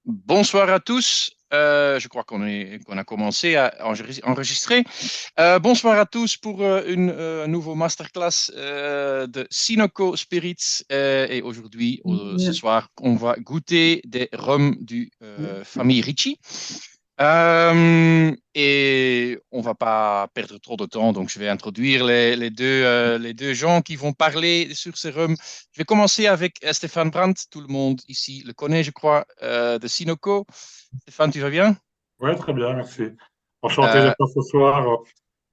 Bonsoir à tous. Je crois qu'on a commencé à enregistrer. Bonsoir à tous pour un nouveau masterclass de Sinoco Spirits. Et aujourd'hui, ce soir, on va goûter des rhums du famille Ricci. Et on va pas perdre trop de temps, donc je vais introduire les deux gens qui vont parler sur ces rhums. Je vais commencer avec Stéphane Brandt. Tout le monde ici le connaît, je crois, de Sinoco. Stéphane, tu vas bien? Ouais, très bien, merci. Enchanté Euh, d'être là ce soir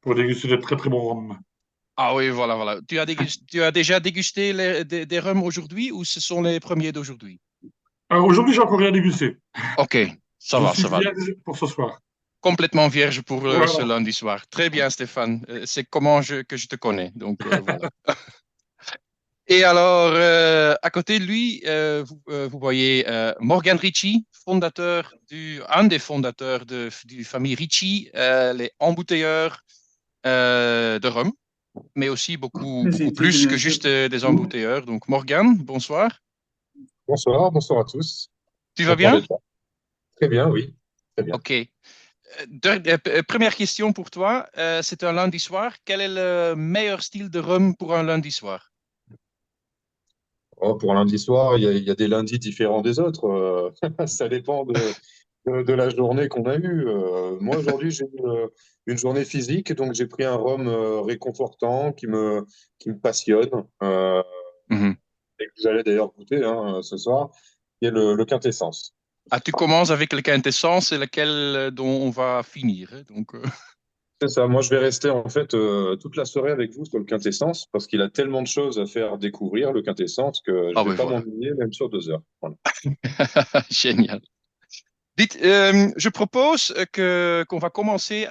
pour déguster de très très bons rhums. ah oui, voilà, voilà. Tu as déjà dégusté des rhums aujourd'hui ou ce sont les premiers d'aujourd'hui? Alors aujourd'hui, j'ai encore rien dégusté. Ok, ça Je va, suis ça va. vierge pour ce soir. Complètement vierge pour ce Voilà. lundi soir. Très bien, Stéphane. C'est que je te connais. Donc voilà. Et alors, à côté de lui, vous voyez Morgan Ricci, un des fondateurs du famille Ricci, les embouteilleurs de rhum, mais aussi beaucoup, beaucoup plus que juste des embouteilleurs. Donc, Morgan, bonsoir. Bonsoir, bonsoir à tous. Tu vas Content bien? d'être là. Très bien, oui. Très bien. OK. Première question pour toi. C'est un lundi soir. Quel est le meilleur style de rhum pour un lundi soir? Oh, pour lundi soir, il y a des lundis différents des autres. Ça dépend de la journée qu'on a eue. Moi, aujourd'hui, j'ai eu une journée physique, donc j'ai pris un rhum réconfortant qui me passionne, Mhm. et que vous allez d'ailleurs goûter hein, ce soir, qui est le Quintessence. Ah, tu commences avec le quintessence et lequel dont on va finir, hein. Donc, C'est ça, moi je vais rester en fait toute la soirée avec vous sur le Quintessence parce qu'il a tellement de choses à faire découvrir, le Quintessence, que je ah vais oui, pas voilà. m'ennuyer même sur 2 heures. Voilà. Génial. Dites, je propose qu'on va commencer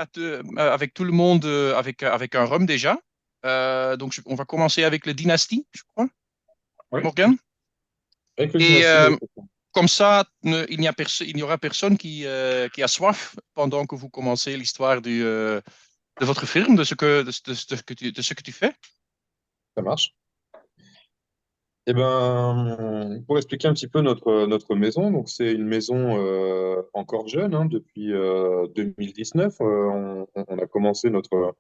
avec tout le monde avec un rhum déjà. Donc, on va commencer avec le Dynasty, je crois, Oui. Morgan. Avec le Et Dynasty, oui. comme ça, il n'y aura personne qui a soif pendant que vous commencez l'histoire de votre film, de ce que tu fais. Ça marche. Eh ben, pour expliquer un petit peu notre maison, donc c'est une maison encore jeune, hein, depuis 2019. On a commencé notre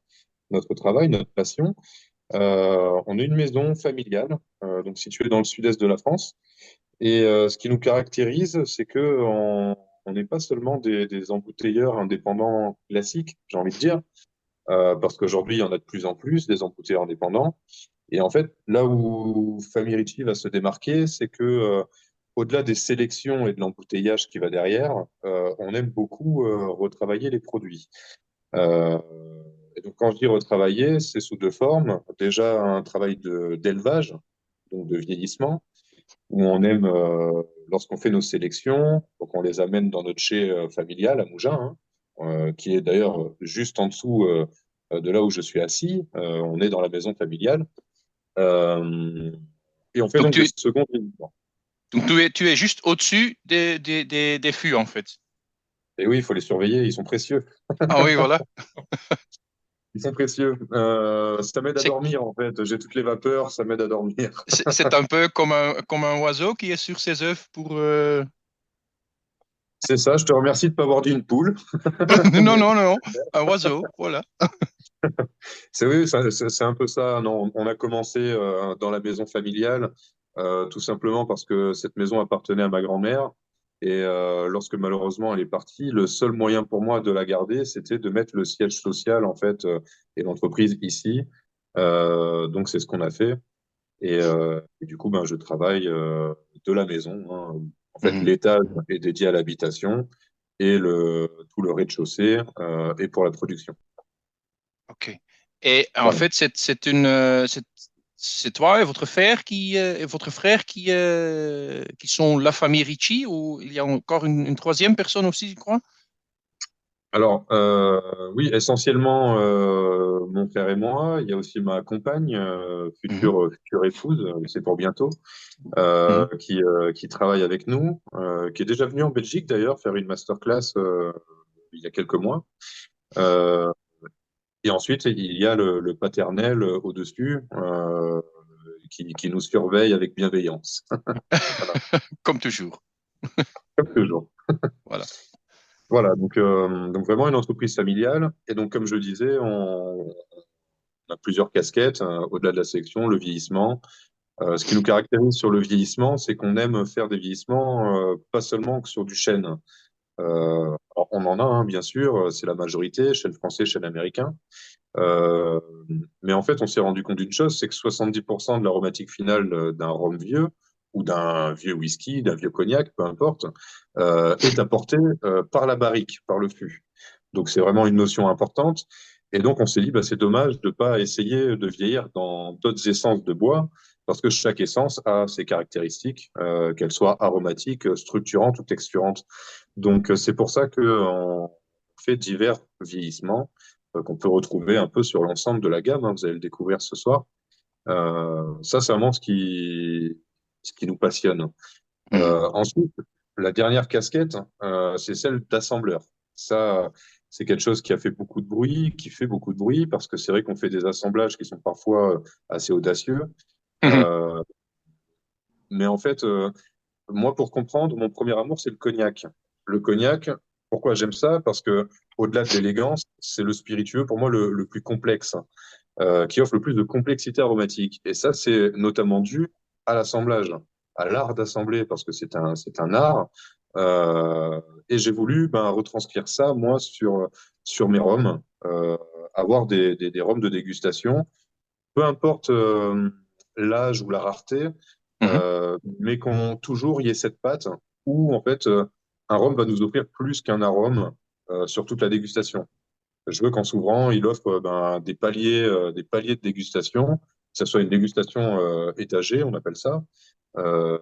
travail, notre passion. On est une maison familiale, donc située dans le sud-est de la France. Et ce qui nous caractérise, c'est que on n'est pas seulement des embouteilleurs indépendants classiques, j'ai envie de dire, parce qu'aujourd'hui, il y en a de plus en plus, des embouteilleurs indépendants. Et en fait, là où Family Ritchie va se démarquer, c'est que au-delà des sélections et de l'embouteillage qui va derrière, on aime beaucoup retravailler les produits. Euh, et donc, quand je dis retravailler, c'est sous deux formes. Déjà, un travail d'élevage, donc de vieillissement, où on aime, lorsqu'on fait nos sélections, donc on les amène dans notre chai familial à Mougins, hein, qui est d'ailleurs juste en dessous de là où je suis assis. On est dans la maison familiale. Euh, et on fait Donc, donc des secondes vieillissements. tu es juste au-dessus des fûts, en fait. Et oui, il faut les surveiller, ils sont précieux. Ah oui, voilà. Ils sont précieux. Ça m'aide à C'est dormir, en fait. J'ai toutes les vapeurs, ça m'aide à dormir. c'est un peu comme un oiseau qui est sur ses œufs pour... C'est ça, je te remercie de ne pas avoir dit une poule. Non, Mais non, non, un oiseau, voilà. c'est oui, c'est un peu ça. Non, on a commencé dans la maison familiale, tout simplement parce que cette maison appartenait à ma grand-mère. Et lorsque malheureusement elle est partie, le seul moyen pour moi de la garder, c'était de mettre le siège social en fait et l'entreprise ici. Donc c'est ce qu'on a fait. Et du coup, ben, je travaille de la maison, hein. En fait, Mhm. l'étage est dédié à l'habitation et tout le rez-de-chaussée est pour la production. OK. Et en Voilà. fait, c'est toi et votre frère qui sont la famille Ricci ou il y a encore une troisième personne aussi, je crois? Alors, oui, essentiellement mon frère et moi. Il y a aussi ma compagne, Mhm, future épouse, c'est pour bientôt, mhm. qui travaille avec nous, qui est déjà venue en Belgique d'ailleurs faire une masterclass il y a quelques mois. Euh, et ensuite, il y a le paternel au-dessus qui nous surveille avec bienveillance. Voilà. Comme toujours. comme toujours. Voilà. Voilà, donc vraiment une entreprise familiale. Et donc, comme je disais, on a plusieurs casquettes, au-delà de la sélection, le vieillissement. Ce qui nous caractérise sur le vieillissement, c'est qu'on aime faire des vieillissements, pas seulement que sur du chêne. Alors, on en a, hein, bien sûr, c'est la majorité, chêne français, chêne américain. Euh, mais en fait, on s'est rendu compte d'une chose, c'est que 70% de l'aromatique finale d'un rhum vieux ou d'un vieux whisky, d'un vieux cognac, peu importe, est apporté par la barrique, par le fût. Donc c'est vraiment une notion importante. Et donc on s'est dit, bah, c'est dommage de ne pas essayer de vieillir dans d'autres essences de bois, parce que chaque essence a ses caractéristiques, qu'elles soient aromatiques, structurantes ou texturantes. Donc c'est pour ça qu'on fait divers vieillissements qu'on peut retrouver un peu sur l'ensemble de la gamme, hein, vous allez le découvrir ce soir. Ça, c'est vraiment ce qui nous passionne. Mhm. Ensuite, la dernière casquette, c'est celle d'assembleur. Ça, c'est quelque chose qui a fait beaucoup de bruit, qui fait beaucoup de bruit, parce que c'est vrai qu'on fait des assemblages qui sont parfois assez audacieux. Mhm. Euh, mais en fait, moi, pour comprendre, mon premier amour, c'est le cognac. Le cognac, pourquoi j'aime ça? Parce que au-delà de l'élégance, c'est le spiritueux, pour moi, le plus complexe, qui offre le plus de complexité aromatique. Et ça, c'est notamment dû à l'assemblage, à l'art d'assembler, parce que c'est un art. Euh, et j'ai voulu retranscrire ça, moi, sur mes rhums, avoir des rhums de dégustation, peu importe l'âge ou la rareté, Mhm. mais qu'on toujours y ait cette patte où, en fait, un rhum va nous offrir plus qu'un arôme sur toute la dégustation. Je veux qu'en s'ouvrant, il offre des paliers de dégustation, que ce soit une dégustation étagée, on appelle ça, euh,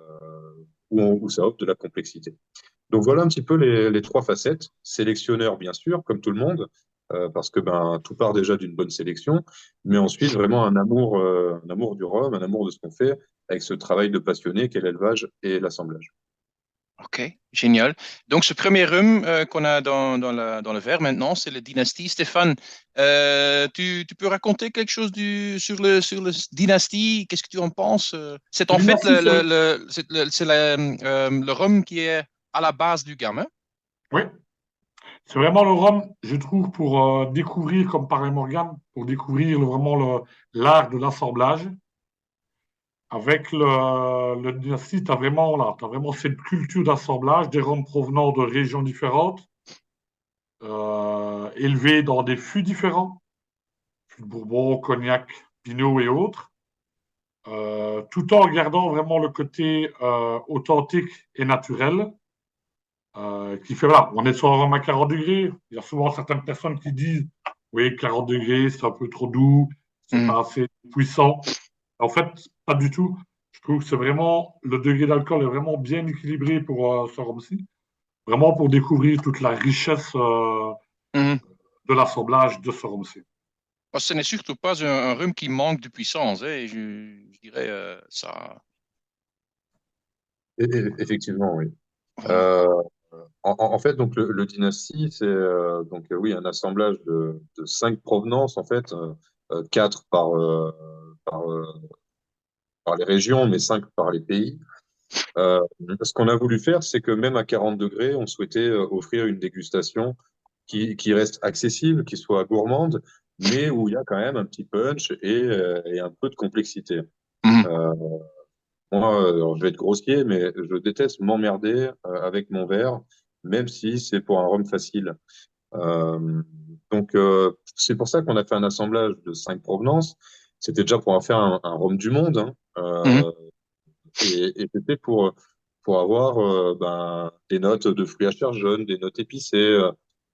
où ça offre de la complexité. Donc voilà un petit peu les trois facettes. Sélectionneur, bien sûr, comme tout le monde, parce que tout part déjà d'une bonne sélection, mais ensuite vraiment un amour du rhum, un amour de ce qu'on fait avec ce travail de passionné qu'est l'élevage et l'assemblage. Ok, génial. Donc, ce premier rhum qu'on a dans le verre maintenant, c'est le Dynastie. Stéphane, tu peux raconter quelque chose sur le Dynastie? Qu'est-ce que tu en penses? C'est en fait Dynastie, le rhum qui est à la base du gamme, hein? oui, c'est vraiment le rhum, je trouve, pour découvrir, comme parlait Morgane, pour découvrir l'art de l'assemblage. Avec le Dynasty, tu as vraiment, là, t'as vraiment cette culture d'assemblage des rhums provenant de régions différentes, élevés dans des fûts différents, fûts de Bourbon, Cognac, Pinot et autres, tout en gardant vraiment le côté authentique et naturel, qui fait, voilà, on est sur un rhum à 40 degrés. Il y a souvent certaines personnes qui disent, oui, 40 degrés, c'est un peu trop doux, c'est Mhm. pas assez puissant. En fait, pas du tout. Je trouve que c'est vraiment, le degré d'alcool est vraiment bien équilibré pour ce rhum-ci. Vraiment pour découvrir toute la richesse Mhm. de l'assemblage de ce rhum-ci. Ce n'est surtout pas un rhum qui manque de puissance, hein, et je dirais ça. Effectivement, oui. Voilà. Euh, en fait, donc le Dynasty, c'est oui un assemblage de cinq provenances en fait, quatre par, euh, par les régions, mais cinq par les pays. Euh, Ce qu'on a voulu faire, c'est que même à 40 degrés, on souhaitait offrir une dégustation qui reste accessible, qui soit gourmande, mais où il y a quand même un petit punch et un peu de complexité. Mhm. Euh, Moi, alors, je vais être grossier, mais je déteste m'emmerder avec mon verre, même si c'est pour un rhum facile. Euh, c'est pour ça qu'on a fait un assemblage de cinq provenances. C'était déjà pour en faire un rhum du monde, hein. Mhm. Et c'était pour avoir des notes de fruits à chair jaune, des notes épicées,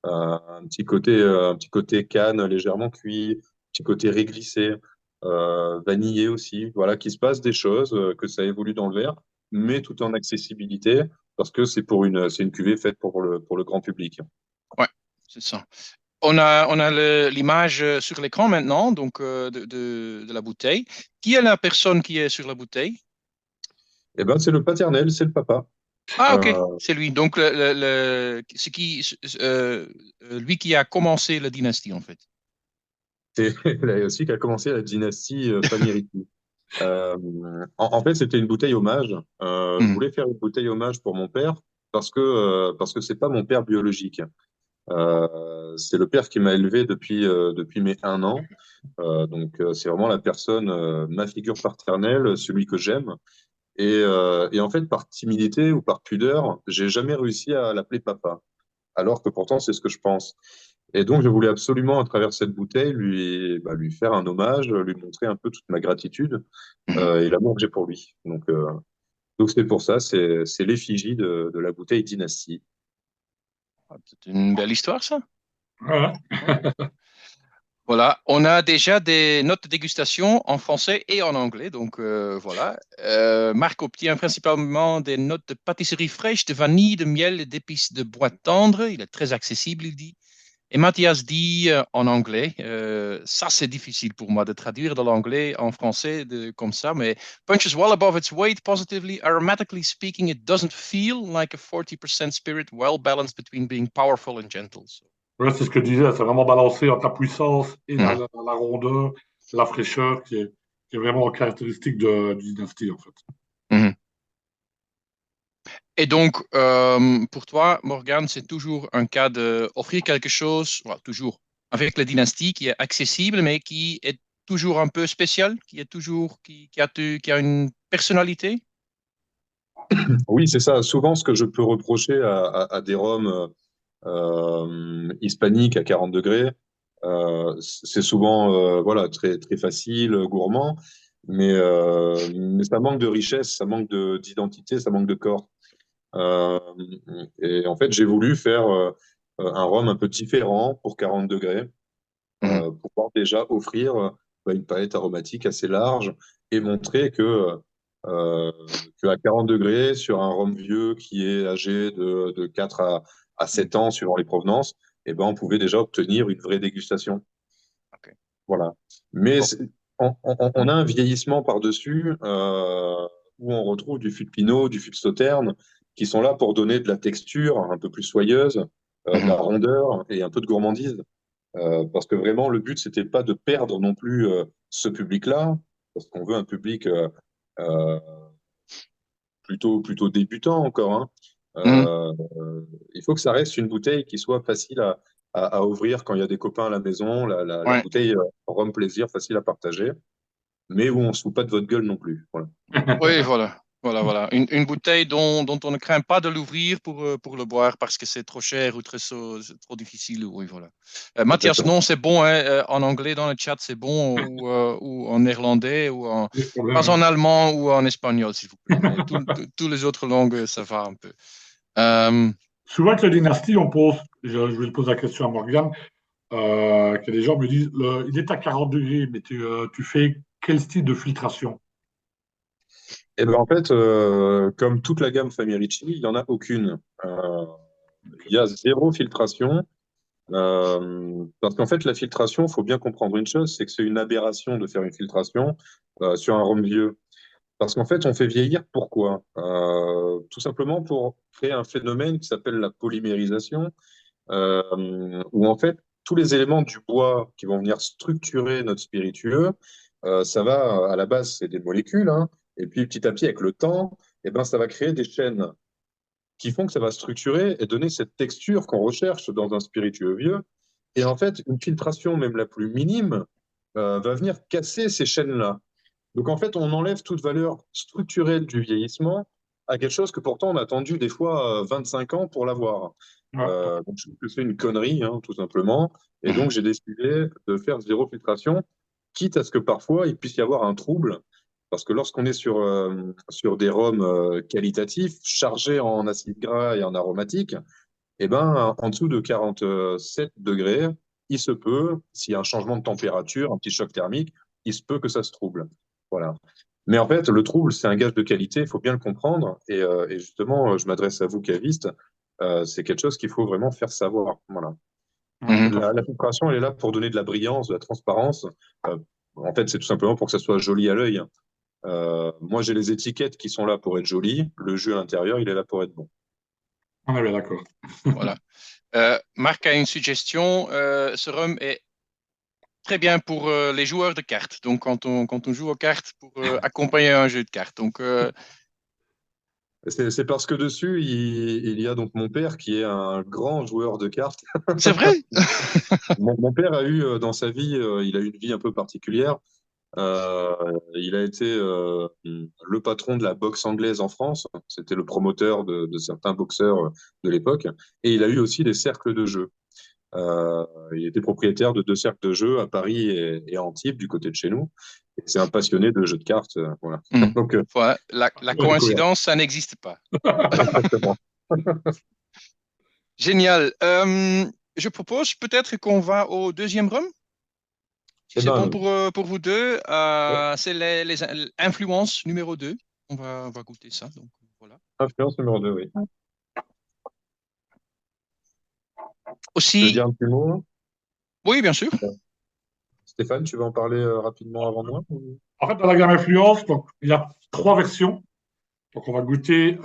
un petit côté canne légèrement cuit, un petit côté réglissé, vanillé aussi. Voilà, qu'il se passe des choses, que ça évolue dans le verre, mais tout en accessibilité, parce que c'est une cuvée faite pour le grand public. Ouais, c'est ça. On a l'image sur l'écran maintenant, donc de la bouteille. Qui est la personne qui est sur la bouteille? Et ben, c'est le paternel, c'est le papa. Ah, ok, Euh, c'est lui. Donc, lui qui a commencé la dynastie, en fait. c'est là aussi qu'a commencé la dynastie Pamiriti. En fait, c'était une bouteille hommage. Je Mhm. voulais faire une bouteille hommage pour mon père, parce que c'est pas mon père biologique. C'est le père qui m'a élevé depuis mes 1 an. Donc, c'est vraiment la personne, ma figure paternelle, celui que j'aime. Et en fait, par timidité ou par pudeur, j'ai jamais réussi à l'appeler papa, alors que pourtant, c'est ce que je pense. Et donc, je voulais absolument, à travers cette bouteille, lui faire un hommage, lui montrer un peu toute ma gratitude Mhm. et l'amour que j'ai pour lui. Donc c'est pour ça, c'est l'effigie de la bouteille Dynastie. Ah, c'est une belle histoire, ça. Voilà. Ouais. Voilà, on a déjà des notes de dégustation en français et en anglais. Donc voilà. Marc obtient principalement des notes de pâtisserie fraîche, de vanille, de miel et d'épices de bois tendre. Il est très accessible, il dit. Et Mathias dit en anglais, ça c'est difficile pour moi de traduire de l'anglais en français comme ça, mais punches well above its weight positively, aromatically speaking, it doesn't feel like a 40% spirit, well balanced between being powerful and gentle. So, Ouais, c'est ce que je disais, c'est vraiment balancé entre la puissance et mhm, la rondeur, la fraîcheur qui est vraiment caractéristique du Dynasty, en fait. mhm. Et donc, pour toi, Morgane, c'est toujours un cas d'offrir quelque chose, voilà, toujours avec la dynastie qui est accessible, mais qui est toujours un peu spécial, qui est toujours, qui a une personnalité. Oui, c'est ça. Souvent, ce que je peux reprocher à des rhums hispaniques à 40 degrés, c'est souvent voilà, très, très facile, gourmand, mais ça manque de richesse, ça manque d'identité, ça manque de corps. Euh, et en fait, j'ai voulu faire un rhum un peu différent pour 40 degrés, Mhm, pour pouvoir déjà offrir une palette aromatique assez large et montrer euh, que à 40 degrés, sur un rhum vieux qui est âgé de 4 à mhm. 7 ans, suivant les provenances, eh ben, on pouvait déjà obtenir une vraie dégustation. Ok. Voilà. Mais Bon. on a un vieillissement par-dessus où on retrouve du fût de Pinot, du fût de Sauterne, qui sont là pour donner de la texture un peu plus soyeuse, de la Mhm, rondeur et un peu de gourmandise. Parce que vraiment, le but, c'était pas de perdre non plus ce public-là, parce qu'on veut un public euh, plutôt débutant encore, hein. mhm. Il faut que ça reste une bouteille qui soit facile à ouvrir quand il y a des copains à la maison, la Ouais. bouteille rhum plaisir, facile à partager, mais où on ne se fout pas de votre gueule non plus. Voilà. Oui, voilà. Voilà, voilà. Une bouteille dont on ne craint pas de l'ouvrir pour le boire parce que c'est trop cher ou c'est trop difficile. Oui, voilà. Mathias, Exactement. non, c'est bon, hein, en anglais dans le chat, c'est bon, ou en néerlandais, Pas de problème, pas en hein. allemand ou en espagnol, s'il vous plaît. Mais toutes les autres langues, ça va un peu. Euh, Souvent, avec la dynastie, on pose, je vais poser la question à Morgane, que les gens me disent, il est à 40 degrés, mais tu fais quel style de filtration? Et ben en fait, comme toute la gamme Family Ricci, il n'y en a aucune. Il y a zéro filtration. Parce qu'en fait, la filtration, il faut bien comprendre une chose, c'est que c'est une aberration de faire une filtration sur un rhum vieux. Parce qu'en fait, on fait vieillir pourquoi? Tout simplement pour créer un phénomène qui s'appelle la polymérisation, où en fait, tous les éléments du bois qui vont venir structurer notre spiritueux, ça va, à la base, c'est des molécules, hein, et puis petit à petit, avec le temps, eh ben, ça va créer des chaînes qui font que ça va structurer et donner cette texture qu'on recherche dans un spiritueux vieux. Et en fait, une filtration, même la plus minime, va venir casser ces chaînes-là. Donc en fait, on enlève toute valeur structurelle du vieillissement à quelque chose que pourtant on a attendu des fois 25 ans pour l'avoir. Ouais. Donc je trouve que c'est une connerie, hein, tout simplement. Et mhm, donc j'ai décidé de faire zéro filtration, quitte à ce que parfois il puisse y avoir un trouble. Parce que lorsqu'on est sur des rhums qualitatifs, chargés en acides gras et en aromatiques, eh ben, en dessous de 47 degrés, il se peut, s'il y a un changement de température, un petit choc thermique, il se peut que ça se trouble. Voilà. Mais en fait, le trouble, c'est un gage de qualité, il faut bien le comprendre. Et justement, je m'adresse à vous, cavistes, c'est quelque chose qu'il faut vraiment faire savoir. Voilà. Ouais, mhm. tout à fait. La filtration, elle est là pour donner de la brillance, de la transparence. Euh, En fait, c'est tout simplement pour que ça soit joli à l'œil. Moi, j'ai les étiquettes qui sont là pour être jolies. Le jus à l'intérieur, il est là pour être bon. On est bien d'accord. Voilà. Marc a une suggestion. Ce rhum est très bien pour les joueurs de cartes. Donc, quand on joue aux cartes pour accompagner un jeu de cartes. Donc, C'est parce que dessus, il y a donc mon père qui est un grand joueur de cartes. C'est vrai? Mon père a eu dans sa vie, il a eu une vie un peu particulière. Euh, il a été le patron de la boxe anglaise en France. C'était le promoteur de certains boxeurs de l'époque. Et il a eu aussi des cercles de jeux. Euh, il était propriétaire de deux cercles de jeux à Paris et à Antibes, du côté de chez nous. Et c'est un passionné de jeux de cartes. Voilà. Hmm. Donc, Voilà, la coïncidence, ça n'existe pas. exactement. Génial. Je propose peut-être qu'on va au deuxième rhum. Si Eh c'est bon ben, pour vous deux, ouais, c'est les influences numéro 2. On va goûter ça. Donc, voilà. influence numéro 2, oui. Tu veux Aussi, dire un petit mot? oui, bien sûr. Stéphane, tu veux en parler rapidement avant moi? En fait, dans la gamme influence, donc, il y a trois versions. Donc, on va goûter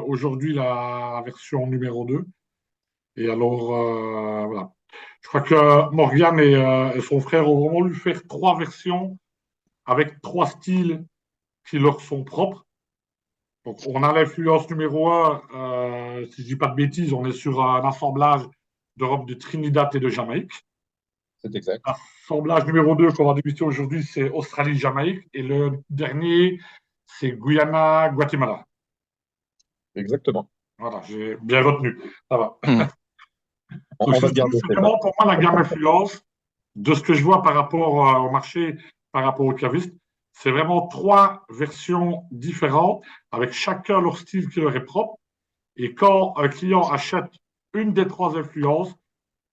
aujourd'hui la version numéro 2. Et alors, voilà. Je crois que Morgane et son frère ont vraiment voulu faire trois versions avec trois styles qui leur sont propres. Donc, on a l'influence numéro un, si je dis pas de bêtises, on est sur un assemblage d'Europe de Trinidad et de Jamaïque. C'est exact. L'assemblage numéro 2 qu'on va débuter aujourd'hui, c'est Australie-Jamaïque. Et le dernier, c'est Guyana-Guatemala. Exactement. Voilà, j'ai bien retenu. Ça va. Hmm. Donc, On va le garder, c'est Stéphane. vraiment pour moi la gamme influence de ce que je vois par rapport au marché, par rapport aux cavistes. C'est vraiment trois versions différentes avec chacun leur style qui leur est propre. Et quand un client achète une des trois influences,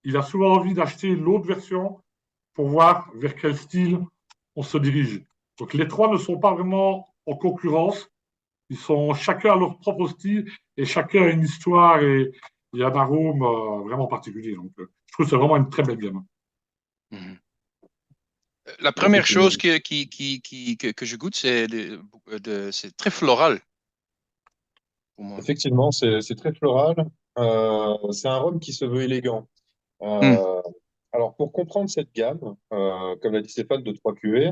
il a souvent envie d'acheter l'autre version pour voir vers quel style on se dirige. Donc les trois ne sont pas vraiment en concurrence. Ils sont chacun à leur propre style et chacun a une histoire et un arôme vraiment particulier. Donc je trouve que c'est vraiment une très belle gamme. Mhm. La première chose Effectivement. que je goûte, c'est très floral pour moi. Effectivement, c'est très floral. C'est un rhum qui se veut élégant. Hmm. Euh, alors, pour comprendre cette gamme, comme l'a dit Stéphane, de 3 cuvées,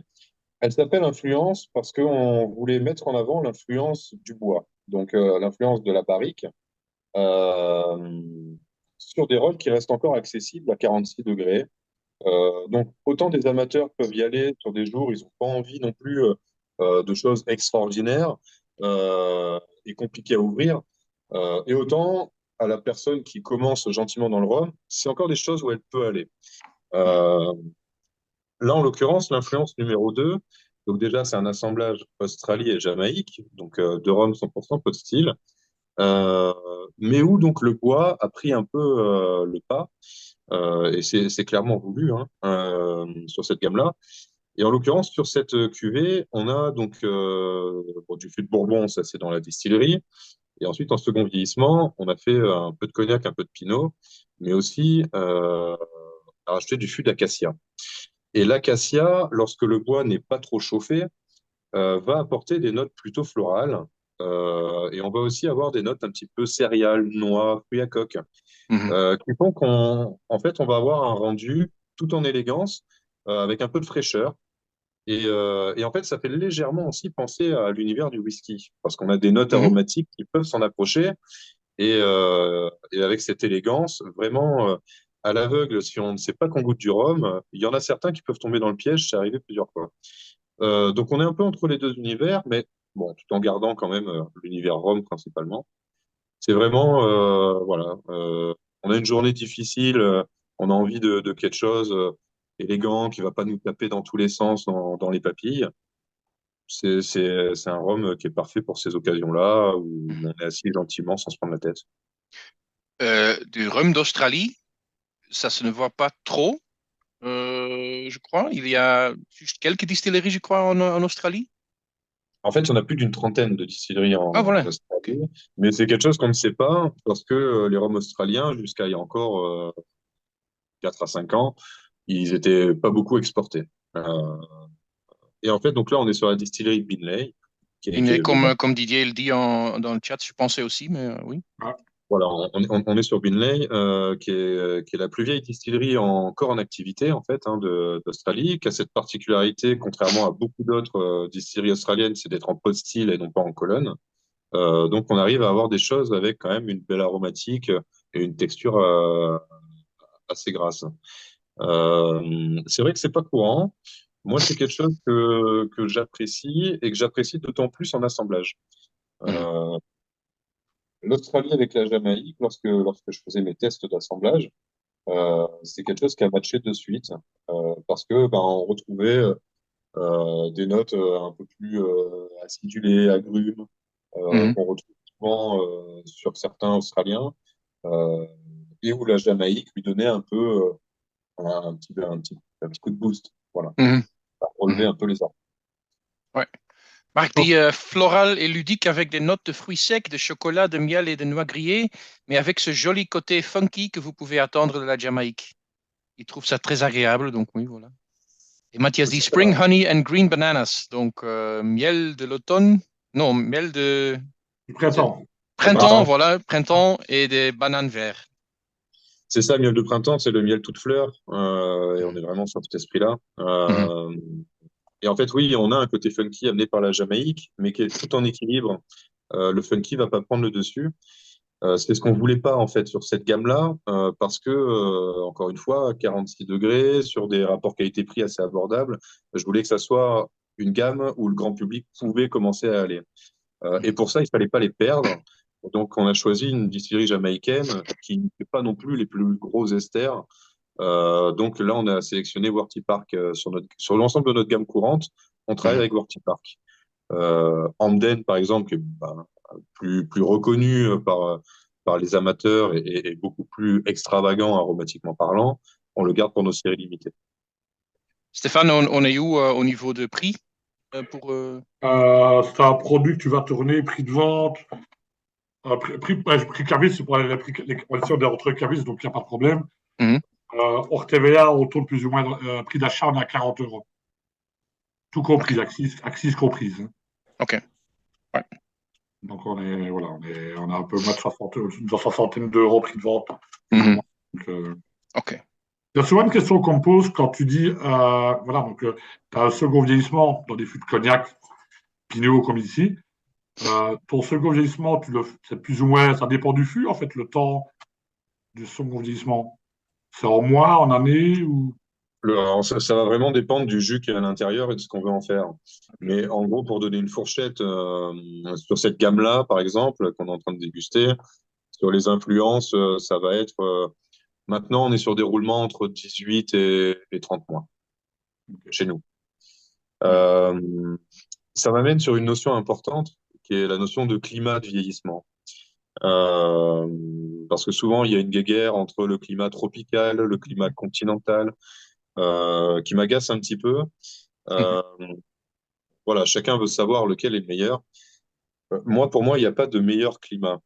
elle s'appelle influence parce qu'on voulait mettre en avant l'influence du bois, donc l'influence de la barrique, euh, sur des rhums qui restent encore accessibles à 46 degrés. Donc, autant des amateurs peuvent y aller sur des jours, ils n'ont pas envie non plus de choses extraordinaires et compliquées à ouvrir. Et autant à la personne qui commence gentiment dans le rhum, c'est encore des choses où elle peut aller. Mhm. Euh, Là, en l'occurrence, l'influence numéro 2, donc déjà, c'est un assemblage Australie et Jamaïque, donc de rhum 100% pot style, euh, mais où donc le bois a pris un peu le pas, et c'est clairement voulu hein, sur cette gamme-là. Et en l'occurrence, sur cette cuvée, on a donc bon, du fût de Bourbon, ça c'est dans la distillerie. Et ensuite, en second vieillissement, on a fait un peu de cognac, un peu de pinot, mais aussi on a rajouté du fût d'acacia. Et l'acacia, lorsque le bois n'est pas trop chauffé, va apporter des notes plutôt florales. Et on va aussi avoir des notes un petit peu céréales, noix, fruits à coque, Mhm. qui font qu'en fait, on va avoir un rendu tout en élégance, avec un peu de fraîcheur. Et en fait, ça fait légèrement aussi penser à l'univers du whisky, parce qu'on a des notes Mhm. aromatiques qui peuvent s'en approcher. Et avec cette élégance, vraiment, à l'aveugle, si on ne sait pas qu'on goûte du rhum, il y en a certains qui peuvent tomber dans le piège, c'est arrivé plusieurs fois. Donc on est un peu entre les deux univers, mais bon, tout en gardant quand même l'univers rhum principalement. C'est vraiment, voilà, on a une journée difficile, on a envie de quelque chose élégant, qui va pas nous taper dans tous les sens, dans les papilles. C'est un rhum qui est parfait pour ces occasions-là, où on est assis gentiment sans se prendre la tête. Du rhum d'Australie, ça se ne voit pas trop, je crois. Il y a juste quelques distilleries, je crois, en Australie. En fait, il y en a plus d'une trentaine de distilleries Ah, en voilà. Ok. Australie, mais c'est quelque chose qu'on ne sait pas parce que les rhums australiens, jusqu'à il y a encore 4 à 5 ans, ils étaient pas beaucoup exportés. Euh, et en fait, donc là, on est sur la distillerie Binley, qui Mais est donc, comme Didier le dit dans le chat, je pensais aussi, mais oui. Ah, voilà, on est sur Binley, qui est la plus vieille distillerie encore en activité, en fait, hein, d'Australie, qui a cette particularité, contrairement à beaucoup d'autres distilleries australiennes, c'est d'être en pot still et non pas en colonne. Donc, on arrive à avoir des choses avec quand même une belle aromatique et une texture assez grasse. C'est vrai que c'est pas courant. Moi, c'est quelque chose que j'apprécie et que j'apprécie d'autant plus en assemblage. Mhm. Euh, L'Australie avec la Jamaïque, lorsque je faisais mes tests d'assemblage, c'est quelque chose qui a matché de suite parce que ben, on retrouvait des notes un peu plus acidulées, agrumes, Mhm. qu'on retrouve souvent sur certains Australiens, euh, et où la Jamaïque lui donnait un peu un petit coup de boost, voilà, Mhm. pour relever Mhm. un peu les arbres. Ouais. Marc dit floral et ludique avec des notes de fruits secs, de chocolat, de miel et de noix grillées, mais avec ce joli côté funky que vous pouvez attendre de la Jamaïque. Il trouve ça très agréable, donc oui, voilà. Et Mathias dit C'est spring ça. honey and green bananas, donc miel de l'automne, non, miel de Du c'est printemps. Au printemps, printemps. voilà, printemps et des bananes vertes. C'est ça, miel de printemps, c'est le miel toute fleur, et on est vraiment sur cet esprit-là. Mhm. Et en fait, oui, on a un côté funky amené par la Jamaïque, mais qui est tout en équilibre. Le funky va pas prendre le dessus. C'est ce qu'on voulait pas en fait sur cette gamme-là, parce que encore une fois, 46 degrés sur des rapports qualité-prix assez abordables. Je voulais que ça soit une gamme où le grand public pouvait commencer à aller. Et pour ça, il fallait pas les perdre. Donc, on a choisi une distillerie jamaïcaine qui ne fait pas non plus les plus gros esters. Donc là, on a sélectionné Worthy Park sur l'ensemble de notre gamme courante. On travaille Mhm. avec Worthy Park. Hamden, par exemple, qui est plus reconnu par les amateurs et beaucoup plus extravagant aromatiquement parlant, on le garde pour nos séries limitées. Stéphane, on est où au niveau de prix pour C'est un produit que tu vas tourner, prix de vente, prix caviste, c'est pour les conditions des rentrées caviste, donc il n'y a pas de problème. Mhm. Hors TVA, on tourne plus ou moins, prix d'achat, on est à 40 euros. Tout compris, Ok, axis comprise, hein. ok, ouais. Donc voilà, on a un peu moins de 60, une soixantaine d'euros prix de vente, plus ou Mhm. moins. Donc, Ok. il y a souvent une question qu'on me pose quand tu dis, voilà, donc tu as un second vieillissement dans des fûts de cognac, Pinot comme ici. Ton second vieillissement, c'est plus ou moins, ça dépend du fût, en fait, le temps du second vieillissement. C'est en mois, en année ou. Alors, ça va vraiment dépendre du jus qui est à l'intérieur et de ce qu'on veut en faire. Mais en gros, pour donner une fourchette, sur cette gamme-là, par exemple, qu'on est en train de déguster, sur les influences, ça va être maintenant, on est sur des roulements entre 18 et 30 mois chez nous. Ouais. Euh, Ça m'amène sur une notion importante qui est la notion de climat de vieillissement. Euh, Parce que souvent, il y a une guéguerre entre le climat tropical, le climat continental, qui m'agace un petit peu. Mhm. Euh, voilà, chacun veut savoir lequel est le meilleur. Moi, pour moi, il n'y a pas de meilleur climat.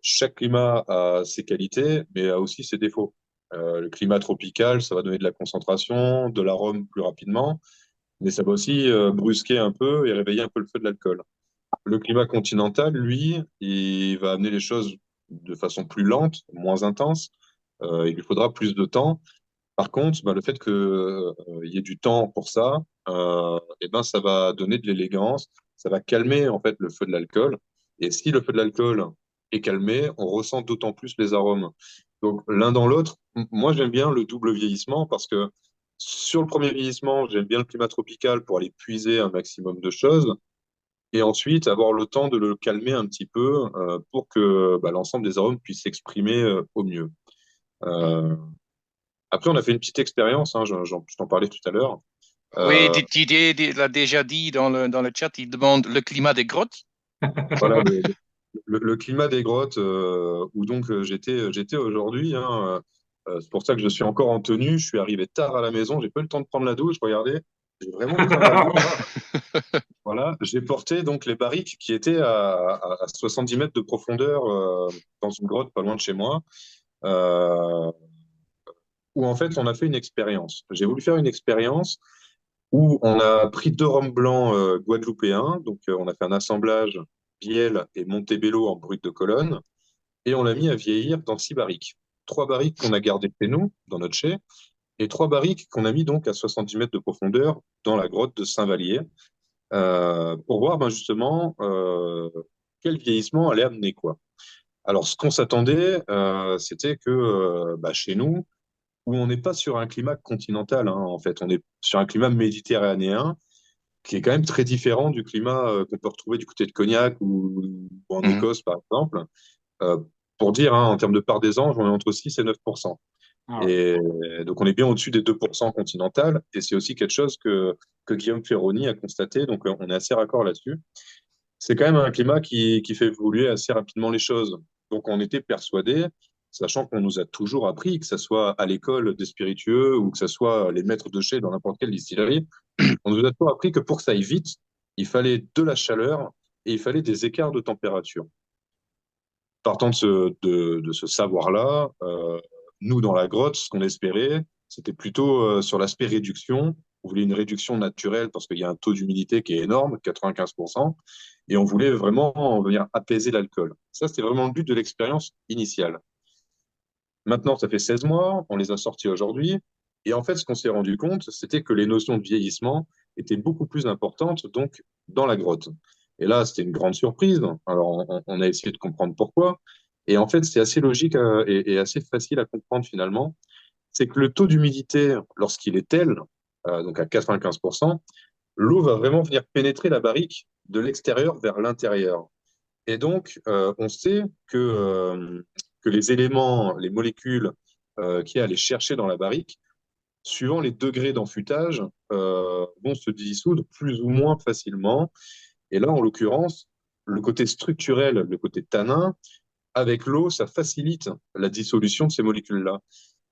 Chaque climat a ses qualités, mais a aussi ses défauts. Le climat tropical, ça va donner de la concentration, de l'arôme plus rapidement, mais ça va aussi brusquer un peu et réveiller un peu le feu de l'alcool. Le climat continental, lui, il va amener les choses de façon plus lente, moins intense. Il lui faudra plus de temps. Par contre, bah, le fait que, il y ait du temps pour ça, et ben, ça va donner de l'élégance, ça va calmer en fait le feu de l'alcool. Et si le feu de l'alcool est calmé, on ressent d'autant plus les arômes. Donc l'un dans l'autre, moi j'aime bien le double vieillissement parce que sur le premier vieillissement, j'aime bien le climat tropical pour aller puiser un maximum de choses et ensuite avoir le temps de le calmer un petit peu pour que bah, l'ensemble des arômes puissent s'exprimer au mieux. Euh, Après, on a fait une petite expérience, hein, je t'en parlais tout à l'heure. Oui, Euh, Didier l'a déjà dit dans le chat, il demande le climat des grottes. voilà, le climat des grottes, où donc j'étais aujourd'hui, hein, c'est pour ça que je suis encore en tenue. Je suis arrivé tard à la maison, j'ai pas eu le temps de prendre la douche. Regardez, j'ai vraiment besoin de la douche. Voilà, j'ai porté donc les barriques qui étaient à 70 mètres de profondeur dans une grotte pas loin de chez moi, euh, où en fait on a fait une expérience. J'ai voulu faire une expérience où on a pris deux rhums blancs guadeloupéens, donc on a fait un assemblage bielle et Montebello en brut de Colonne, et on l'a mis à vieillir dans 6 barriques. 3 barriques qu'on a gardées chez nous, dans notre chai, et 3 barriques qu'on a mis donc à 70 mètres de profondeur dans la grotte de Saint-Vallier, pour voir ben, justement quel vieillissement allait amener quoi. Alors, ce qu'on s'attendait, c'était que chez nous, où on n'est pas sur un climat continental, hein, en fait, on est sur un climat méditerranéen qui est quand même très différent du climat qu'on peut retrouver du côté de Cognac ou en Mhm. Écosse, par exemple. Euh, pour dire, hein, en termes de part des anges, on est entre 6 et 9%. Ah ouais. Et donc, on est bien au-dessus des 2% continental. Et c'est aussi quelque chose que Guillaume Ferroni a constaté. Donc, on est assez raccord là-dessus. C'est quand même un climat qui fait évoluer assez rapidement les choses. Donc, on était persuadé, sachant qu'on nous a toujours appris, que ce soit à l'école des spiritueux ou que ce soit les maîtres de chai dans n'importe quelle distillerie, on nous a toujours appris que pour que ça aille vite, il fallait de la chaleur et il fallait des écarts de température. Partant de ce savoir-là, nous, dans la grotte, ce qu'on espérait, c'était plutôt sur l'aspect réduction. On voulait une réduction naturelle parce qu'il y a un taux d'humidité qui est énorme, 95%, et on voulait vraiment venir apaiser l'alcool. Ça, c'était vraiment le but de l'expérience initiale. Maintenant, ça fait 16 mois, on les a sortis aujourd'hui, et en fait, ce qu'on s'est rendu compte, c'était que les notions de vieillissement étaient beaucoup plus importantes donc dans la grotte. Et là, c'était une grande surprise. Alors, on a essayé de comprendre pourquoi. Et en fait, c'est assez logique et assez facile à comprendre finalement. C'est que le taux d'humidité, lorsqu'il est tel, donc à 95%, l'eau va vraiment venir pénétrer la barrique de l'extérieur vers l'intérieur. Et donc, on sait que les éléments, les molécules qui allaient chercher dans la barrique, suivant les degrés d'enfûtage, vont se dissoudre plus ou moins facilement. Et là, en l'occurrence, le côté structurel, le côté tannin, avec l'eau, ça facilite la dissolution de ces molécules-là.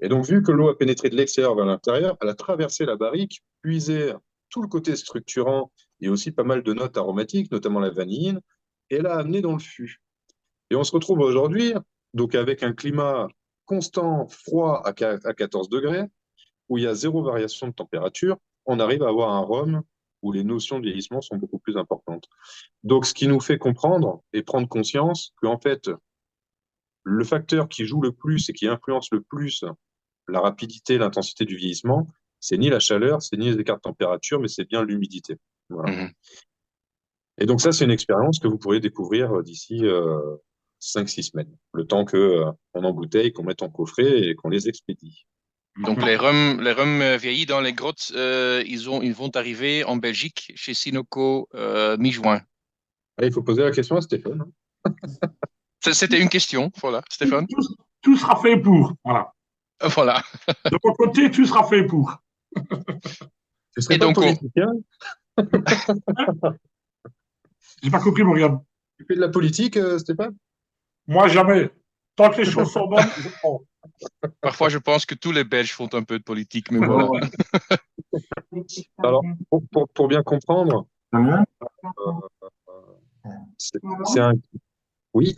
Et donc, vu que l'eau a pénétré de l'extérieur vers l'intérieur, elle a traversé la barrique, puisé tout le côté structurant et aussi pas mal de notes aromatiques, notamment la vanilline, et elle a amené dans le fût. Et on se retrouve aujourd'hui donc avec un climat constant, froid à 14 degrés, où il y a zéro variation de température. On arrive à avoir un rhum où les notions de vieillissement sont beaucoup plus importantes. Donc, ce qui nous fait comprendre et prendre conscience qu'en fait, le facteur qui joue le plus et qui influence le plus la rapidité, l'intensité du vieillissement, c'est ni la chaleur, c'est ni les écarts de température, mais c'est bien l'humidité. Voilà. Mhm. Et donc ça, c'est une expérience que vous pourrez découvrir d'ici 5-6 semaines, le temps qu'on embouteille, qu'on mette en coffret et qu'on les expédie. Donc les rums vieillis dans les grottes, ils vont arriver en Belgique chez Sinoco mi-juin. Ah, il faut poser la question à Stéphane. C'était une question, voilà, Stéphane. Tout, tout sera fait pour. Voilà. Voilà. De mon côté, tout sera fait pour. Tu ne serais Et pas donc, politicien? J'ai pas compris, Morgane. Tu fais de la politique, Stéphane? Moi, jamais. Tant que les choses sont bonnes, je prends. parfois, je pense que tous les Belges font un peu de politique, mais voilà. Ouais. Alors, pour bien comprendre, c'est un... Oui,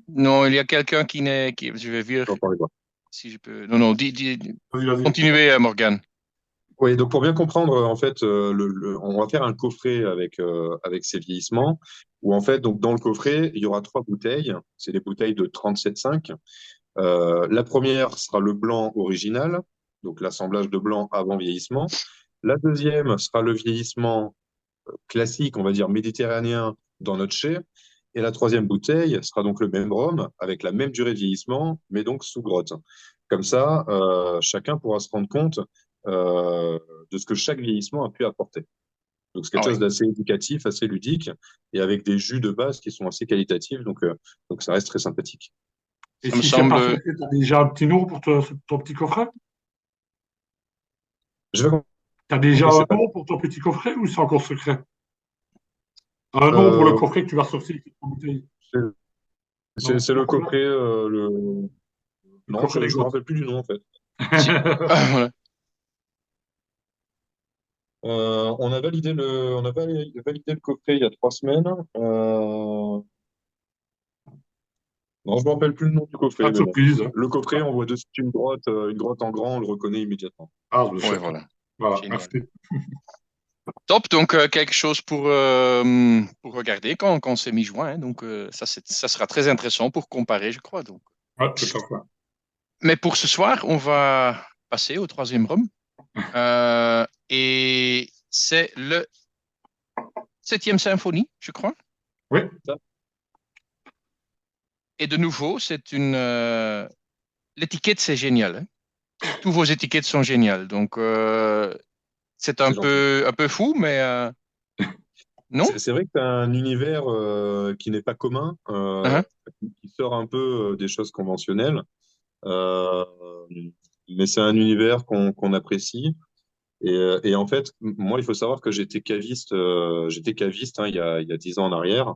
Non, il y a quelqu'un je vais voir j'entends les voix. si je peux. Non, non, Vas-y, vas-y. continuez, Morgane. Oui, donc pour bien comprendre, en fait, on va faire un coffret avec ces vieillissements, où en fait, donc dans le coffret, il y aura 3 bouteilles. C'est des bouteilles de 37,5. La première sera le blanc original, donc l'assemblage de blanc avant vieillissement. La deuxième sera le vieillissement classique, on va dire méditerranéen, dans notre chai. Et la troisième bouteille sera donc le même rhum, avec la même durée de vieillissement, mais donc sous grotte. Comme ça, chacun pourra se rendre compte euh, de ce que chaque vieillissement a pu apporter. Donc c'est quelque Ah chose oui. d'assez éducatif, assez ludique, et avec des jus de base qui sont assez qualitatifs, donc ça reste très sympathique. Et Ça me si c'est pas semble. secret, tu as déjà un petit nom pour ton petit coffret? Je vais Tu as déjà compris, un c'est pas... nom pour ton petit coffret ou c'est encore secret? Un nom pour le Euh, coffret que tu vas sortir avec ton bouteille? c'est Non, c'est le pourquoi pas? coffret, Le non, coffret des je me grottes. rappelle plus du nom en fait. Si- voilà. On a validé le coffret il y a 3 semaines. Non, je me rappelle plus le nom du Pas coffret, de mais bon. surprise. Hein. Le coffret, on voit dessus une grotte en grand, on le reconnaît immédiatement. Ah, je Ouais, sais. voilà. Voilà, Génial. merci. Top, donc quelque chose pour regarder quand c'est mi-juin, hein. Donc ça sera très intéressant pour comparer, je crois. Donc. Ouais, tout à fait. Mais pour ce soir, on va passer au troisième rhum. Et c'est le septième symphonie, je crois. Oui, Et de nouveau, l'étiquette, c'est génial, hein. Tous vos étiquettes sont géniales. Donc, c'est C'est gentil. un peu fou, mais non? C'est vrai que tu as un univers qui n'est pas commun, Hein, qui sort un peu des choses conventionnelles. Euh, mais c'est un univers qu'on apprécie. Et en fait, moi, il faut savoir que j'étais caviste, hein, il y a 10 ans en arrière.